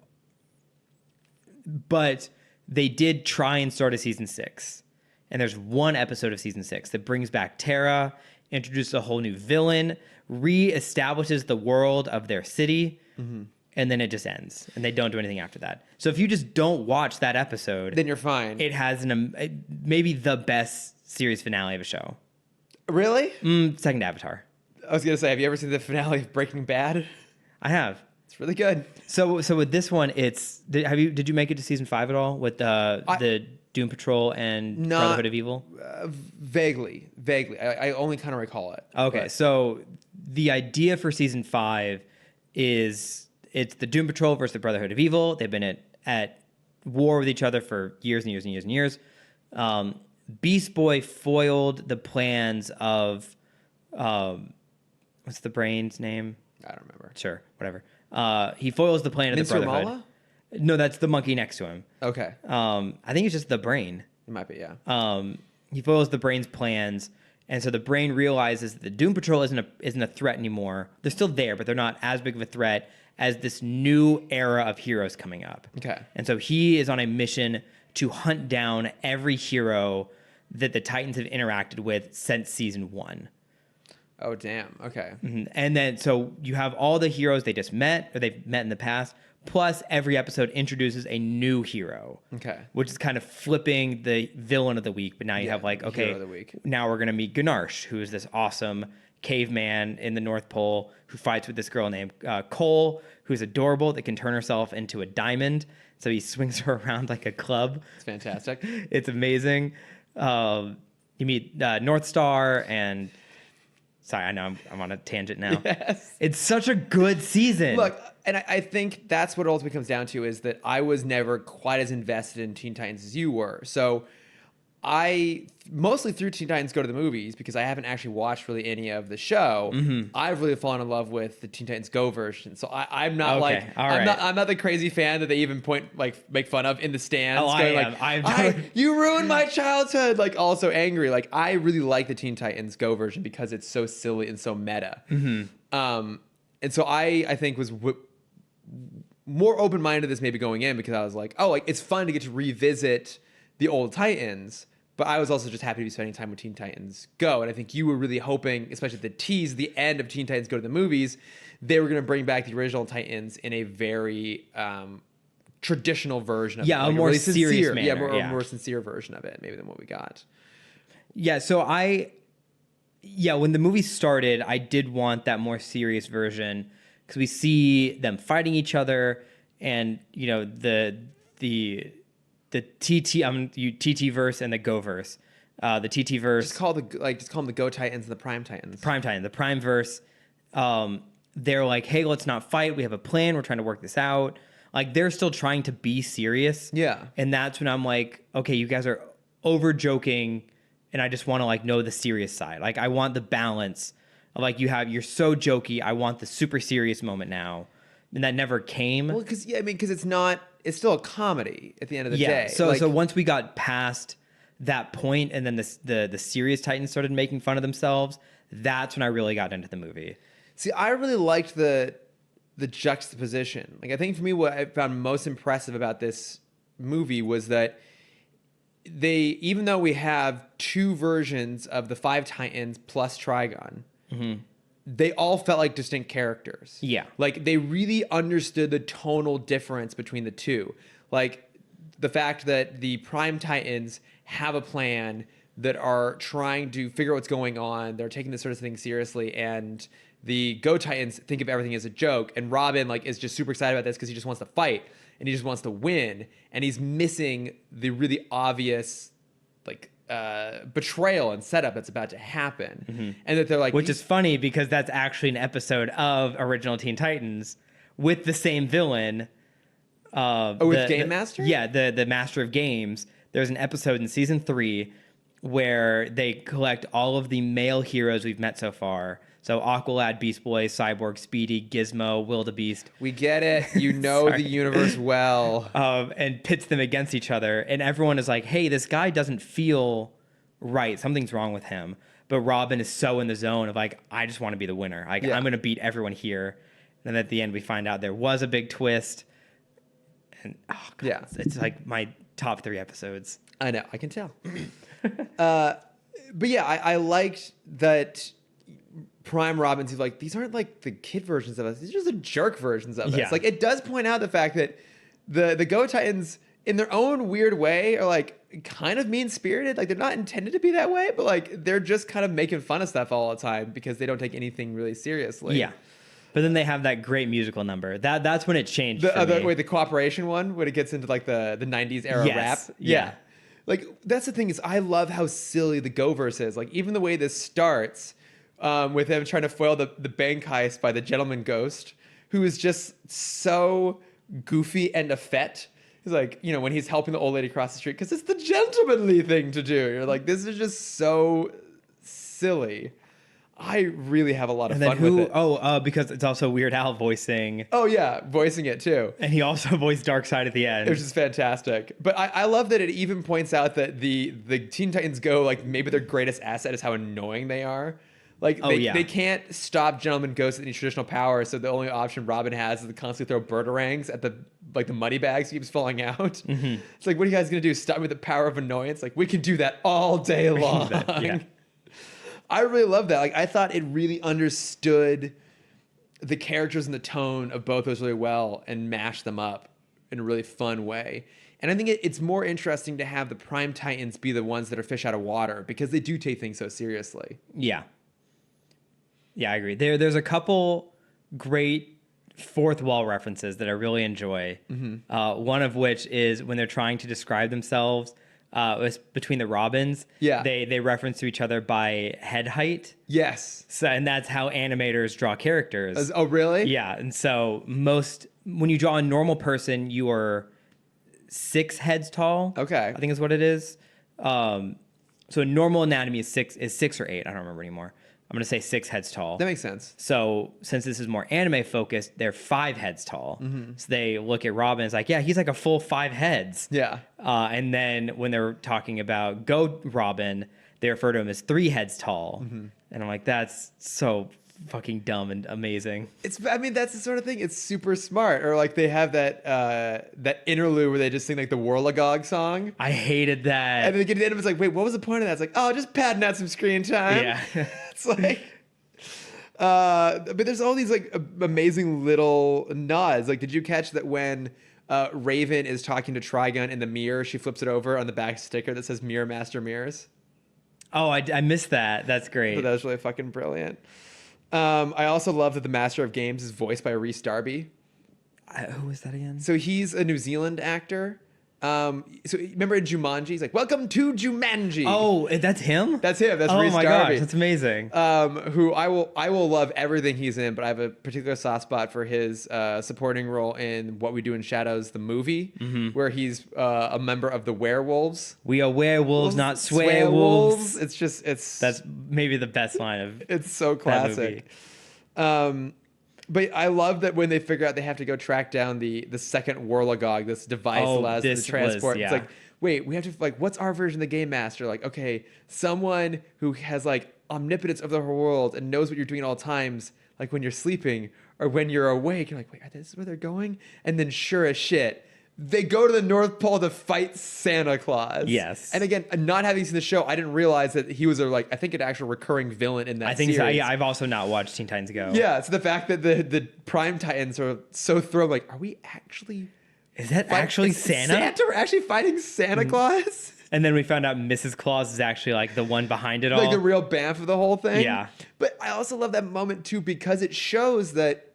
But they did try and start a season 6. And there's one episode of season 6 that brings back Terra, introduces a whole new villain, re-establishes the world of their city, and then it just ends. And they don't do anything after that. So if you just don't watch that episode, then you're fine. It has maybe the best series finale of a show. Really? Second to Avatar. I was going to say, have you ever seen the finale of Breaking Bad? I have. It's really good. So with this one, did you make it to season 5 at all with the Doom Patrol and Brotherhood of Evil? Vaguely. I only kind of recall it. Okay, so the idea for season 5 is it's the Doom Patrol versus the Brotherhood of Evil. They've been at war with each other for years and years and years and years. Beast Boy foiled the plans of what's the brain's name? I don't remember. Sure, whatever. He foils the plan of the Brotherhood. Mala? No, that's the monkey next to him. Okay. I think it's just the brain. It might be, yeah. He foils the brain's plans, and so the brain realizes that the Doom Patrol isn't a threat anymore. They're still there, but they're not as big of a threat as this new era of heroes coming up. Okay. And so he is on a mission to hunt down every hero that the Titans have interacted with since season 1. Oh, damn. Okay. Mm-hmm. And then, so you have all the heroes they just met, or they've met in the past, plus every episode introduces a new hero. Okay. Which is kind of flipping the villain of the week. But now you have hero of the week. Now we're going to meet Gunarsh, who is this awesome caveman in the North Pole who fights with this girl named Cole, who's adorable, that can turn herself into a diamond. So he swings her around like a club. It's fantastic. It's amazing. You meet North Star and... Sorry, I know I'm on a tangent now. Yes. It's such a good season. Look, and I think that's what it ultimately comes down to, is that I was never quite as invested in Teen Titans as you were. So I mostly through Teen Titans Go to the Movies, because I haven't actually watched really any of the show. I've really fallen in love with the Teen Titans Go version. So I'm not I'm not the crazy fan that they even make fun of in the stands. Oh, going I am. You ruined my childhood. Like, also angry. Like, I really like the Teen Titans Go version because it's so silly and so meta. And so I think was more open-minded to this maybe going in, because I was like, oh, like, it's fun to get to revisit the old Titans. But I was also just happy to be spending time with Teen Titans Go. And I think you were really hoping, especially at the end of Teen Titans Go to the Movies, they were going to bring back the original Titans in a very traditional version of it. Like a more really serious sincere, manner. A more sincere version of it, maybe, than what we got. Yeah, so when the movie started, I did want that more serious version, because we see them fighting each other, and, you know, the TT verse and the Go verse. The TT verse, just call them the Go Titans and the Prime Titans. The Prime verse. They're like, hey, let's not fight. We have a plan. We're trying to work this out. Like, they're still trying to be serious. Yeah. And that's when I'm like, okay, you guys are over joking, and I just want to, like, know the serious side. Like, I want the balance of, like, you're so jokey. I want the super serious moment now. and that never came. Well, because it's still a comedy at the end of the day. So once we got past that point, and then the serious Titans started making fun of themselves, that's when I really got into the movie. See, I really liked the juxtaposition. Like, I think for me, what I found most impressive about this movie was that even though we have two versions of the 5 Titans plus Trigon, they all felt like distinct characters. Yeah. Like, they really understood the tonal difference between the two. Like, the fact that the Prime Titans have a plan, that are trying to figure out what's going on. They're taking this sort of thing seriously. And the Go Titans think of everything as a joke. And Robin, like, is just super excited about this because he just wants to fight and he just wants to win. And he's missing the really obvious, like, betrayal and setup that's about to happen. And that they're like, which is funny because that's actually an episode of Original Teen Titans with the same villain. With Game Master? Yeah, the Master of Games. There's an episode in season 3 where they collect all of the male heroes we've met so far. So Aqualad, Beast Boy, Cyborg, Speedy, Gizmo, Wildebeest. We get it. You know the universe well. And pits them against each other. And everyone is like, hey, this guy doesn't feel right. Something's wrong with him. But Robin is so in the zone of like, I just want to be the winner. Like, I'm going to beat everyone here. And then at the end, we find out there was a big twist. And it's like my top 3 episodes. I know. I can tell. But yeah, I liked that Prime Robin's like, these aren't like the kid versions of us. These are just the jerk versions of us. Like, it does point out the fact that the Go Titans, in their own weird way, are like kind of mean-spirited. Like, they're not intended to be that way, but like they're just kind of making fun of stuff all the time because they don't take anything really seriously. Yeah. But then they have that great musical number. That's when it changed for me. The cooperation one, when it gets into like the 90s era rap. Yeah. Like, that's the thing, is I love how silly the Go verse is. Like, even the way this starts with them trying to foil the bank heist by the gentleman ghost, who is just so goofy and effete. He's like, you know, when he's helping the old lady cross the street, because it's the gentlemanly thing to do. You're like, this is just so silly. I really have a lot of fun with it. Because it's also Weird Al voicing. Oh, yeah, voicing it too. And he also voiced Darkseid at the end. Which is fantastic. But I love that it even points out that the Teen Titans Go, like, maybe their greatest asset is how annoying they are. Like, they can't stop Gentleman Ghost with any traditional power, so the only option Robin has is to constantly throw birdarangs at the money bags he keeps falling out. It's like, what are you guys going to do? Stop with the power of annoyance? Like, we can do that all day long. I really love that. Like, I thought it really understood the characters and the tone of both those really well and mashed them up in a really fun way. And I think it's more interesting to have the Prime Titans be the ones that are fish out of water because they do take things so seriously. Yeah. Yeah, I agree. There's a couple great fourth wall references that I really enjoy. One of which is when they're trying to describe themselves. Was between the Robins. Yeah. They reference to each other by head height. Yes. So, and that's how animators draw characters. Oh, really? Yeah. And so when you draw a normal person, you are 6 heads tall. Okay. I think is what it is. So normal anatomy is 6 or 8. I don't remember anymore. I'm going to say 6 heads tall. That makes sense. So since this is more anime focused, they're 5 heads tall. So they look at Robin, it's like, yeah, he's like a full 5 heads. Yeah. And then when they're talking about Go Robin, they refer to him as 3 heads tall. And I'm like, that's so fucking dumb and amazing. That's the sort of thing. It's super smart. Or like they have that interlude where they just sing like the Warlagog song. I hated that. And then they get to the end of it, it's like, wait, what was the point of that? It's like, oh, just padding out some screen time. Yeah. It's like, but there's all these like amazing little nods. Like, did you catch that when Raven is talking to Trigun in the mirror, she flips it over on the back sticker that says Mirror Master Mirrors? Oh, I missed that. That's great. But that was really fucking brilliant. I also love that the Master of Games is voiced by Rhys Darby. Who is that again? So he's a New Zealand actor. So remember in Jumanji, he's like, "Welcome to Jumanji." Oh, that's him. That's him. That's Rhys Darby. Gosh, that's amazing. Who I will love everything he's in, but I have a particular soft spot for his supporting role in What We Do in Shadows, the movie, where he's a member of the werewolves. We are werewolves, not swearwolves. It's that's maybe the best line of. It's so classic. But I love that when they figure out they have to go track down the second Warlagog, this device allows them to transport. It's like, wait, we have to, like, what's our version of the Game Master? Like, okay, someone who has, like, omnipotence of the whole world and knows what you're doing at all times, like when you're sleeping or when you're awake. You're like, wait, this is where they're going? And then sure as shit, they go to the North Pole to fight Santa Claus. Yes. And again, not having seen the show, I didn't realize that he was I think an actual recurring villain in that series. So. Yeah, I've also not watched Teen Titans Go. Yeah, so the fact that the Prime Titans are so thrilled, like, are we actually... Is that actually Santa? We're actually fighting Santa Claus? And then we found out Mrs. Claus is actually like the one behind it all. Like the real Banff of the whole thing. Yeah. But I also love that moment too because it shows that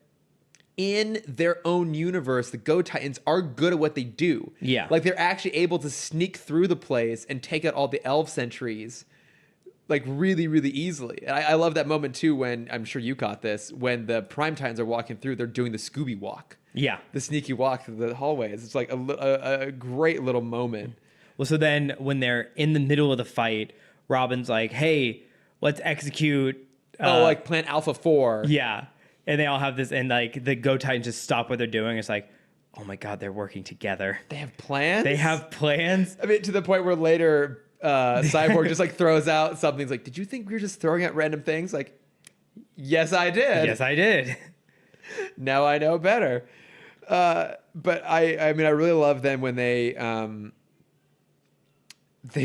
in their own universe, the Go Titans are good at what they do. Yeah. Like they're actually able to sneak through the place and take out all the elf sentries like really, really easily. And I love that moment too when, I'm sure you caught this, when the Prime Titans are walking through, they're doing the Scooby walk. Yeah. The sneaky walk through the hallways. It's like a great little moment. Well, so then when they're in the middle of the fight, Robin's like, hey, let's execute. Like Plan Alpha 4. Yeah. And they all have this, and like the Go Titans just stop what they're doing. It's like, oh my God, they're working together. They have plans? They have plans? I mean, to the point where later Cyborg just like throws out something. He's like, did you think we were just throwing out random things? Like, yes, I did. Yes, I did. Now I know better. But I mean, I really love them when they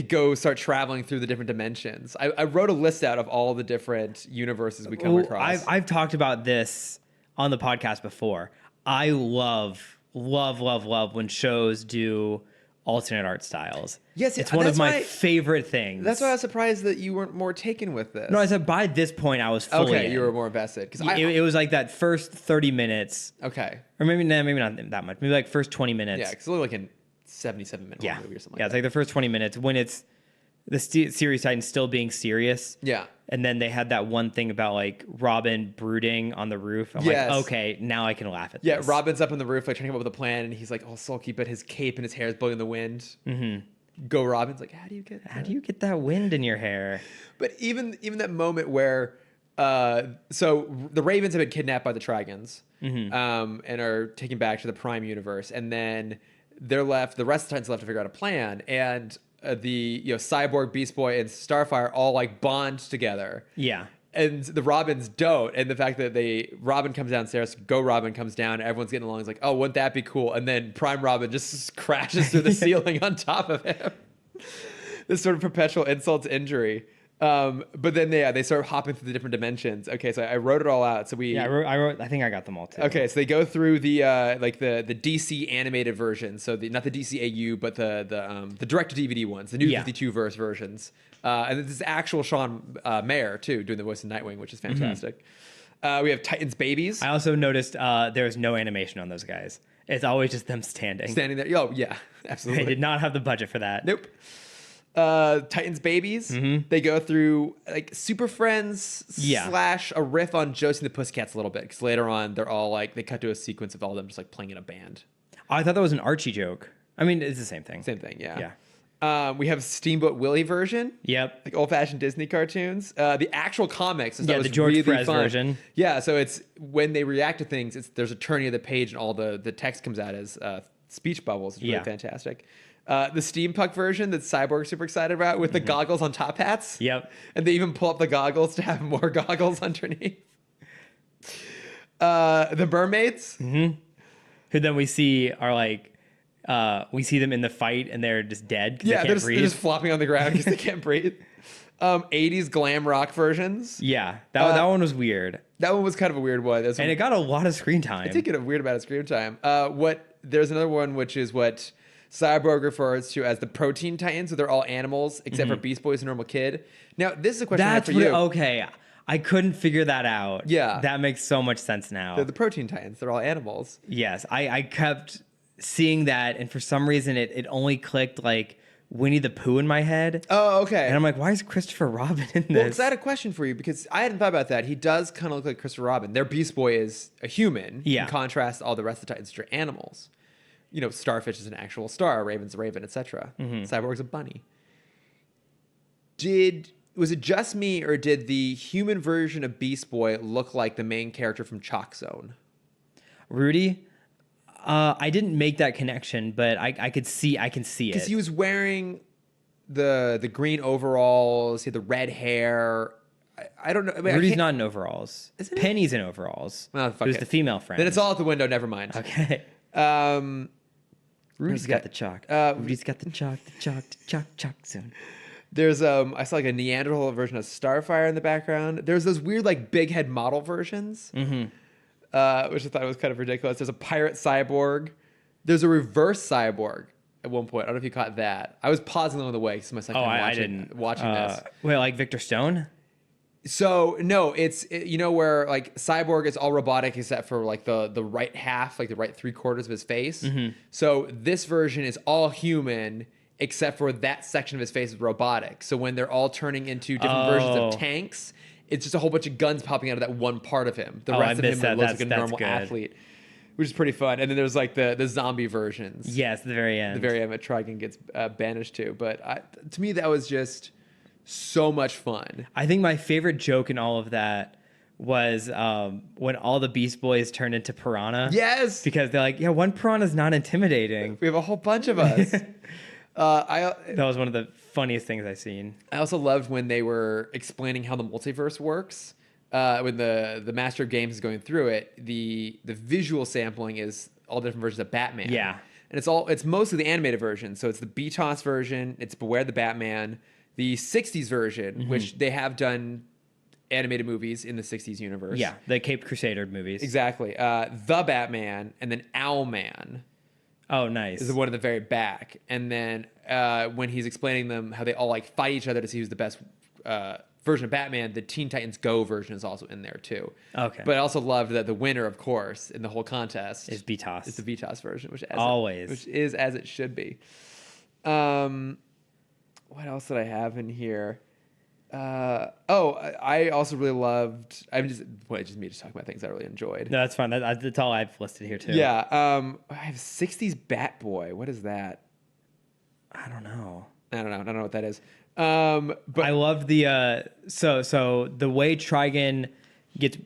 go start traveling through the different dimensions. I wrote a list out of all the different universes we come across. I've talked about this on the podcast before. I love when shows do alternate art styles. Yes, it's one of my favorite things. That's why I was surprised that you weren't more taken with this. No, I said by this point I was fully in. You were more invested. Because it was like that first 30 minutes. Okay. Or maybe not that much. Maybe like first 20 minutes. Yeah, because it's only like a 77-minute movie or something like that. It's like the first 20 minutes when it's the series Titans still being serious. Yeah. And then they had that one thing about like Robin brooding on the roof. I'm like, okay, now I can laugh at this. Yeah, Robin's up on the roof like trying to come up with a plan, and he's like all sulky, but his cape and his hair is blowing in the wind. Mm-hmm. Go Robin's like, how do you get that wind in your hair? But even that moment where so the Ravens have been kidnapped by the Trigons and are taken back to the Prime universe, and then the rest of the Titans left to figure out a plan, and the Cyborg, Beast Boy, and Starfire all like bond together. Yeah. And the Robins don't. And the fact that Robin comes downstairs, Go Robin comes down, and everyone's getting along. It's like, oh, wouldn't that be cool? And then Prime Robin just crashes through the ceiling on top of him. This sort of perpetual insult to injury. But then they start hopping through the different dimensions. Okay, so I wrote it all out. So I wrote. I think I got them all too. Okay, so they go through the DC animated version. So not the DCAU, but the direct to DVD ones, the new 52 verse versions. And this is actual Sean Mayer too doing the voice of Nightwing, which is fantastic. We have Titans Babies. I also noticed there's no animation on those guys. It's always just them standing there. Oh yeah, absolutely. They did not have the budget for that. Nope. Titans Babies. They go through like Super Friends / a riff on Josie and the Pussycats a little bit, because later on they're all like they cut to a sequence of all of them just like playing in a band. I thought that was an Archie joke. I mean, it's the same thing. Same thing, yeah. We have Steamboat Willie version. Yep. Like old-fashioned Disney cartoons. The actual comics. The George really Perez fun. version. Yeah, so it's when they react to things, there's a turning of the page and all the text comes out as speech bubbles. It's really fantastic. The steampunk version that Cyborg's super excited about with the goggles on top hats. Yep. And they even pull up the goggles to have more goggles underneath. The mermaids. Who then we see are like, we see them in the fight and they're just dead because they can't breathe. They're just flopping on the ground because they can't breathe. 80s glam rock versions. Yeah, that one was weird. That one was kind of a weird one. And it got a lot of screen time. It did get a weird amount of screen time. There's another one which is what Cyborg refers to as the Protein Titans, so they're all animals except for Beast Boy's a normal kid. Now, this is a question I have for you. Okay, I couldn't figure that out. Yeah. That makes so much sense now. They're the Protein Titans. They're all animals. Yes, I kept seeing that, and for some reason it only clicked like Winnie the Pooh in my head. Oh, okay. And I'm like, why is Christopher Robin in this? Well, because I had a question for you, because I hadn't thought about that. He does kind of look like Christopher Robin. Their Beast Boy is a human, in contrast to all the rest of the Titans, which are animals. Starfish is an actual star, Raven's a raven, etc. Cyborg's a bunny. Was it just me, or did the human version of Beast Boy look like the main character from Chalk Zone? Rudy. I didn't make that connection, but I can see it. Because he was wearing the green overalls, he had the red hair. I don't know. I mean, Rudy's not in overalls. Isn't he? Penny's in overalls. Oh, fuck Who's it. the female friend? Then it's all out the window. Never mind. Okay. Rudy's got the chalk. Rudy's got the chalk zone. There's I saw like a Neanderthal version of Starfire in the background. There's those weird like big head model versions, which I thought was kind of ridiculous. There's a pirate cyborg. There's a reverse cyborg at one point. I don't know if you caught that. I was pausing along the way because my second time watching this. Wait, like Victor Stone? So no, you know where like Cyborg is all robotic except for like the right half, like the right 3/4 of his face. So this version is all human except for that section of his face is robotic. So when they're all turning into different versions of tanks, it's just a whole bunch of guns popping out of that one part of him. The rest of him looks like a normal athlete, which is pretty fun. And then there's like the zombie versions. Yes, the very end. The very end that Trigon gets banished to. But to me, that was just so much fun. I think my favorite joke in all of that was when all the Beast Boys turned into piranha. Yes, because they're like, yeah, one piranha's not intimidating. We have a whole bunch of us. That was one of the funniest things I've seen. I also loved when they were explaining how the multiverse works. When the Master of Games is going through it, the visual sampling is all different versions of Batman. Yeah, and it's mostly the animated version. So it's the BTOS version. It's Beware the Batman. The 60s version, which they have done animated movies in the 60s universe. Yeah, the Caped Crusader movies. Exactly. The Batman and then Owlman. Oh, nice. Is the one at the very back. And then when he's explaining them how they all like fight each other to see who's the best version of Batman, the Teen Titans Go version is also in there too. Okay. But I also loved that the winner, of course, in the whole contest is BTOS. Is the BTOS version, which is as it should be. What else did I have in here? I also really loved. Just me talking about things I really enjoyed. No, that's fine. That's all I've listed here too. Yeah. I have 60s Batboy. What is that? I don't know. I don't know what that is. But I loved the so the way Trigon gets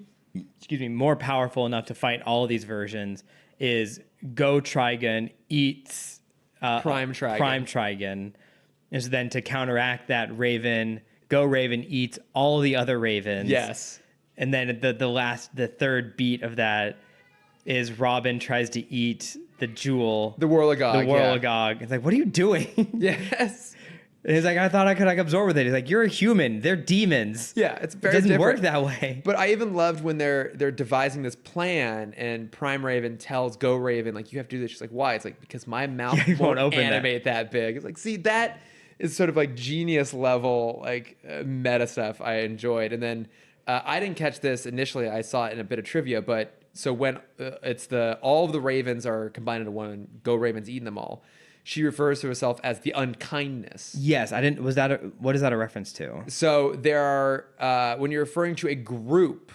more powerful enough to fight all of these versions is Go Trigon eats Prime Trigon. Is then to counteract that, Go Raven eats all the other Ravens. Yes. And then the third beat of that is Robin tries to eat the jewel. The Whirligog. Yeah. It's like, what are you doing? Yes. And he's like, I thought I could like absorb with it. He's like, you're a human. They're demons. Yeah, it doesn't different. work that way. But I even loved when they're devising this plan and Prime Raven tells Go Raven, like, you have to do this. She's like, why? It's like, because my mouth won't animate that big. It's like, see, that is sort of like genius level, like meta stuff I enjoyed. And then I didn't catch this initially. I saw it in a bit of trivia, but so when it's all of the Ravens are combined into one, Go Raven's eating them all. She refers to herself as the unkindness. Yes, I didn't. What is that a reference to? So there are when you're referring to a group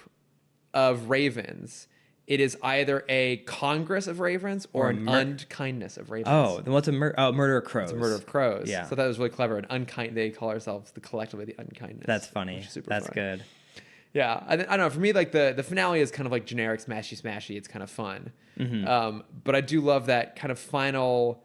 of ravens, it is either a congress of ravens or an unkindness of ravens. Oh, then what's a murder of crows? It's a murder of crows. Yeah. So that was really clever. They call ourselves collectively the unkindness. That's funny. That's fun. good. Yeah, I don't know. For me, like the finale is kind of like generic smashy. It's kind of fun. But I do love that kind of final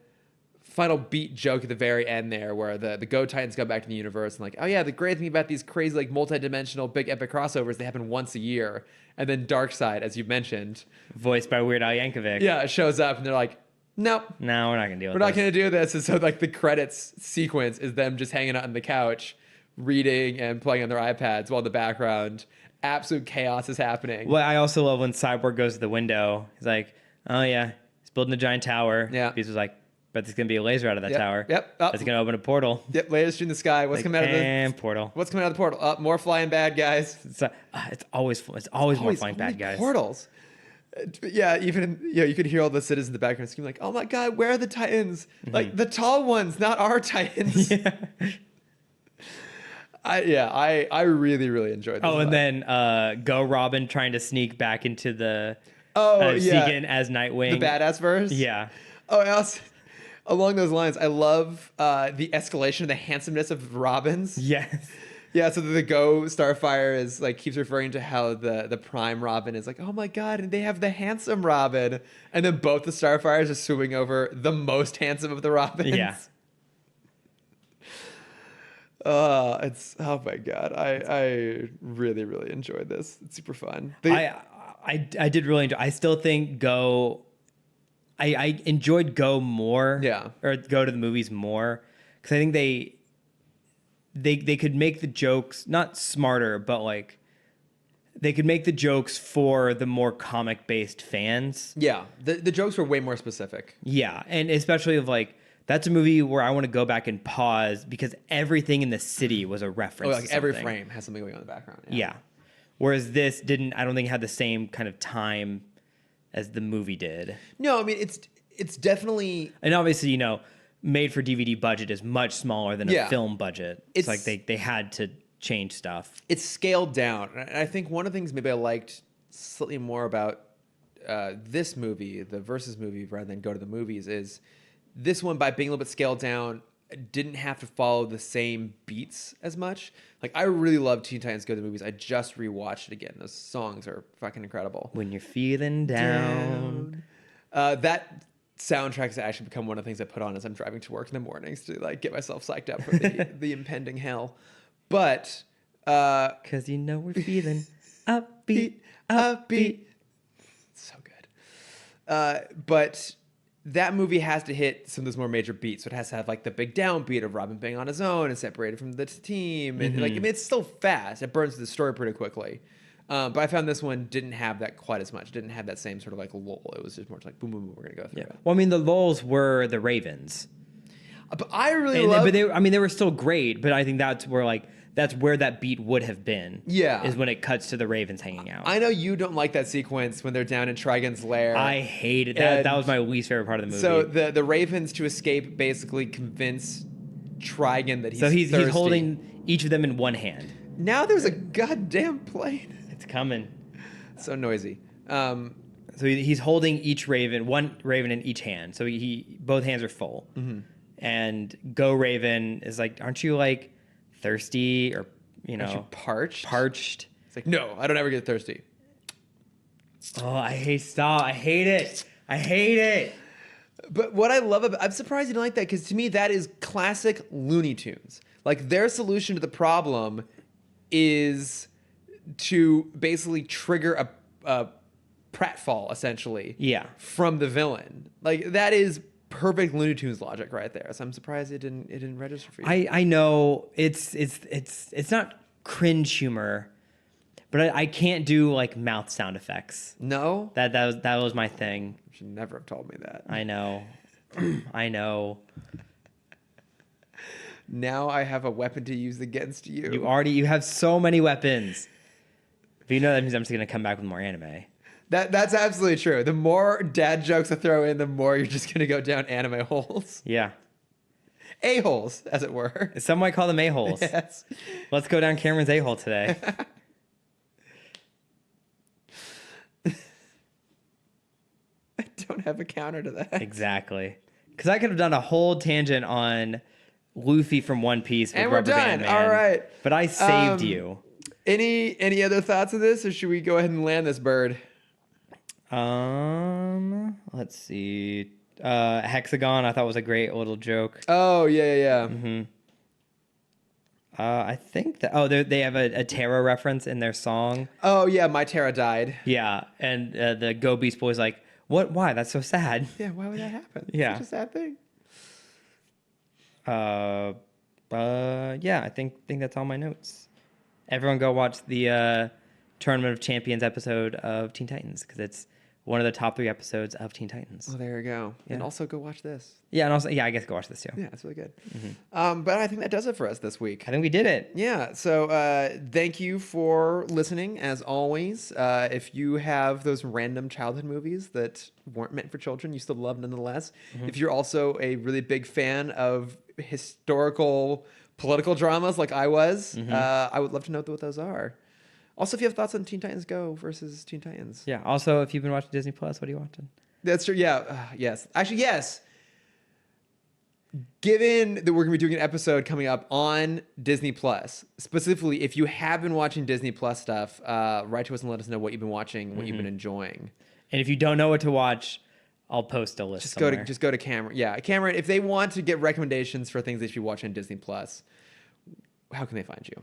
beat joke at the very end there, where the Go Titans go back to the universe and like, oh yeah, the great thing about these crazy like multi-dimensional big epic crossovers, they happen once a year. And then Darkseid, as you mentioned, voiced by Weird Al Yankovic, yeah, shows up and they're like, nope, no, we're not gonna deal with We're not gonna do this. And so like the credits sequence is them just hanging out on the couch, reading and playing on their iPads while in the background absolute chaos is happening. Well, I also love when Cyborg goes to the window. He's like, oh yeah, he's building a giant tower. Yeah. Beast was like, but there's gonna be a laser out of that tower. Yep. It's gonna open a portal. Yep. Lasers in the sky. What's coming out of the portal? What's coming out of the portal? More flying bad guys. It's always more flying bad guys. Portals. Yeah. Even you could hear all the citizens in the background screaming like, "Oh my God, where are the Titans? Like the tall ones, not our Titans." Yeah. I really, really enjoyed this. Oh, and then Go Robin trying to sneak back into the sneak in as Nightwing. The badass verse. Yeah. Oh, else along those lines, I love the escalation of the handsomeness of Robins. Yes. Yeah, so the Go Starfire is like keeps referring to how the Prime Robin is like, oh my god, and they have the handsome Robin, and then both the Starfires are swimming over the most handsome of the Robins. Yeah. It's oh my god, I really really enjoyed this. It's super fun. I did really enjoy. I still think Go. I enjoyed Go more. Yeah. Or Go to the movies more because I think they could make the jokes not smarter, but like they could make the jokes for the more comic based fans. Yeah, the jokes were way more specific. Yeah, and especially of like that's a movie where I want to go back and pause because everything in the city was a reference. Oh, like every frame has something going on in the background. Yeah. Whereas this didn't. I don't think it had the same kind of time as the movie did. No, I mean it's definitely, and obviously, you know, made for DVD budget is much smaller than a film budget. It's like they had to change stuff. It's scaled down. And I think one of the things maybe I liked slightly more about this movie, the Versus movie, rather than Go to the Movies, is this one, by being a little bit scaled down, didn't have to follow the same beats as much. Like, I really love Teen Titans Go to the Movies. I just rewatched it again. Those songs are fucking incredible. When you're feeling down. That soundtrack has actually become one of the things I put on as I'm driving to work in the mornings to like get myself psyched up for the impending hell. But because you know we're feeling upbeat. So good. But that movie has to hit some of those more major beats. So it has to have like the big downbeat of Robin being on his own and separated from the team. And like, I mean, it's still fast. It burns the story pretty quickly. But I found this one didn't have that quite as much. Didn't have that same sort of like lull. It was just more like boom, boom, boom. We're gonna go through it. Well, I mean, the lulls were the Ravens. But I really love. But they were still great. But I think that's where that beat would have been. Yeah, is when it cuts to the Ravens hanging out. I know you don't like that sequence when they're down in Trigon's lair. I hated that. That was my least favorite part of the movie. So the Ravens, to escape, basically convince Trigon that he's he's holding each of them in one hand. Now there's a goddamn plane. It's coming. So noisy. So he's holding one raven in each hand. So both hands are full. Mm-hmm. And Go Raven is like, aren't you like thirsty or aren't you parched? Parched. It's like, no, I don't ever get thirsty. Oh, I hate it. But what I love about, I'm surprised you don't like that, because to me that is classic Looney Tunes. Like, their solution to the problem is to basically trigger a pratfall, essentially. Yeah. From the villain. Like, that is perfect Looney Tunes logic right there. So I'm surprised it didn't register for you. I know it's not cringe humor, but I can't do like mouth sound effects. No? That was my thing. You should never have told me that. I know. I know. Now I have a weapon to use against you. You have so many weapons. But you know that means I'm just gonna come back with more anime. That's absolutely true. The more dad jokes I throw in, the more you're just gonna go down anime holes. Yeah. A-holes, as it were. Some might call them A-holes. Yes. Let's go down Cameron's A-hole today. I don't have a counter to that. Exactly. Because I could have done a whole tangent on Luffy from One Piece with Rubberband Man. All right. But I saved you. Any other thoughts of this, or should we go ahead and land this bird? Let's see. Hexagon, I thought was a great little joke. Oh yeah. Mm-hmm. I think that they have a Terra reference in their song. Oh yeah, My Terra died. Yeah, and the Go Beast Boy's like, what? Why? That's so sad. Yeah, why would that happen? Yeah, such a sad thing. Yeah, I think that's all my notes. Everyone go watch the Tournament of Champions episode of Teen Titans, because it's one of the top 3 episodes of Teen Titans. Oh, there you go. Yeah. And also go watch this. Yeah, and also, I guess go watch this too. Yeah, it's really good. Mm-hmm. But I think that does it for us this week. I think we did it. Yeah, so thank you for listening, as always. If you have those random childhood movies that weren't meant for children, you still love nonetheless. Mm-hmm. If you're also a really big fan of historical political dramas like I was, I would love to know what those are. Also, if you have thoughts on Teen Titans Go versus Teen Titans. Yeah. Also, if you've been watching Disney Plus, what are you watching? That's true. Yeah. Yes. Actually, yes. Given that we're going to be doing an episode coming up on Disney Plus, specifically, if you have been watching Disney Plus stuff, write to us and let us know what you've been watching, what you've been enjoying. And if you don't know what to watch, I'll post a list. Just go to Cameron. Yeah, Cameron. If they want to get recommendations for things they should watch on Disney Plus, how can they find you?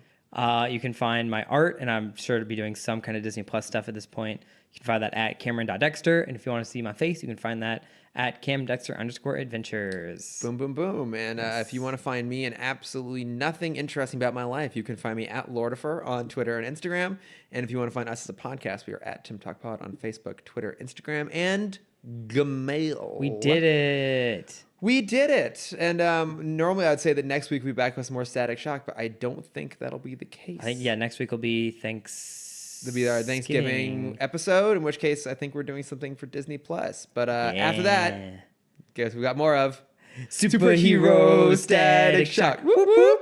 You can find my art, and I'm sure to be doing some kind of Disney Plus stuff at this point. You can find that at Cameron.Dexter, and if you want to see my face, you can find that at CamDexter_adventures. Boom, boom, boom. And if you want to find me and absolutely nothing interesting about my life, you can find me at Lordifer on Twitter and Instagram. And if you want to find us as a podcast, we are at Timm Talk Pod on Facebook, Twitter, Instagram, and Gmail. We did it. We did it. And normally I'd say that next week we'll be back with some more Static Shock, but I don't think that'll be the case. I think, next week will be It'll be our Thanksgiving episode, in which case I think we're doing something for Disney Plus. But after that, guess we got more of Superhero Static Shock. Whoop, whoop.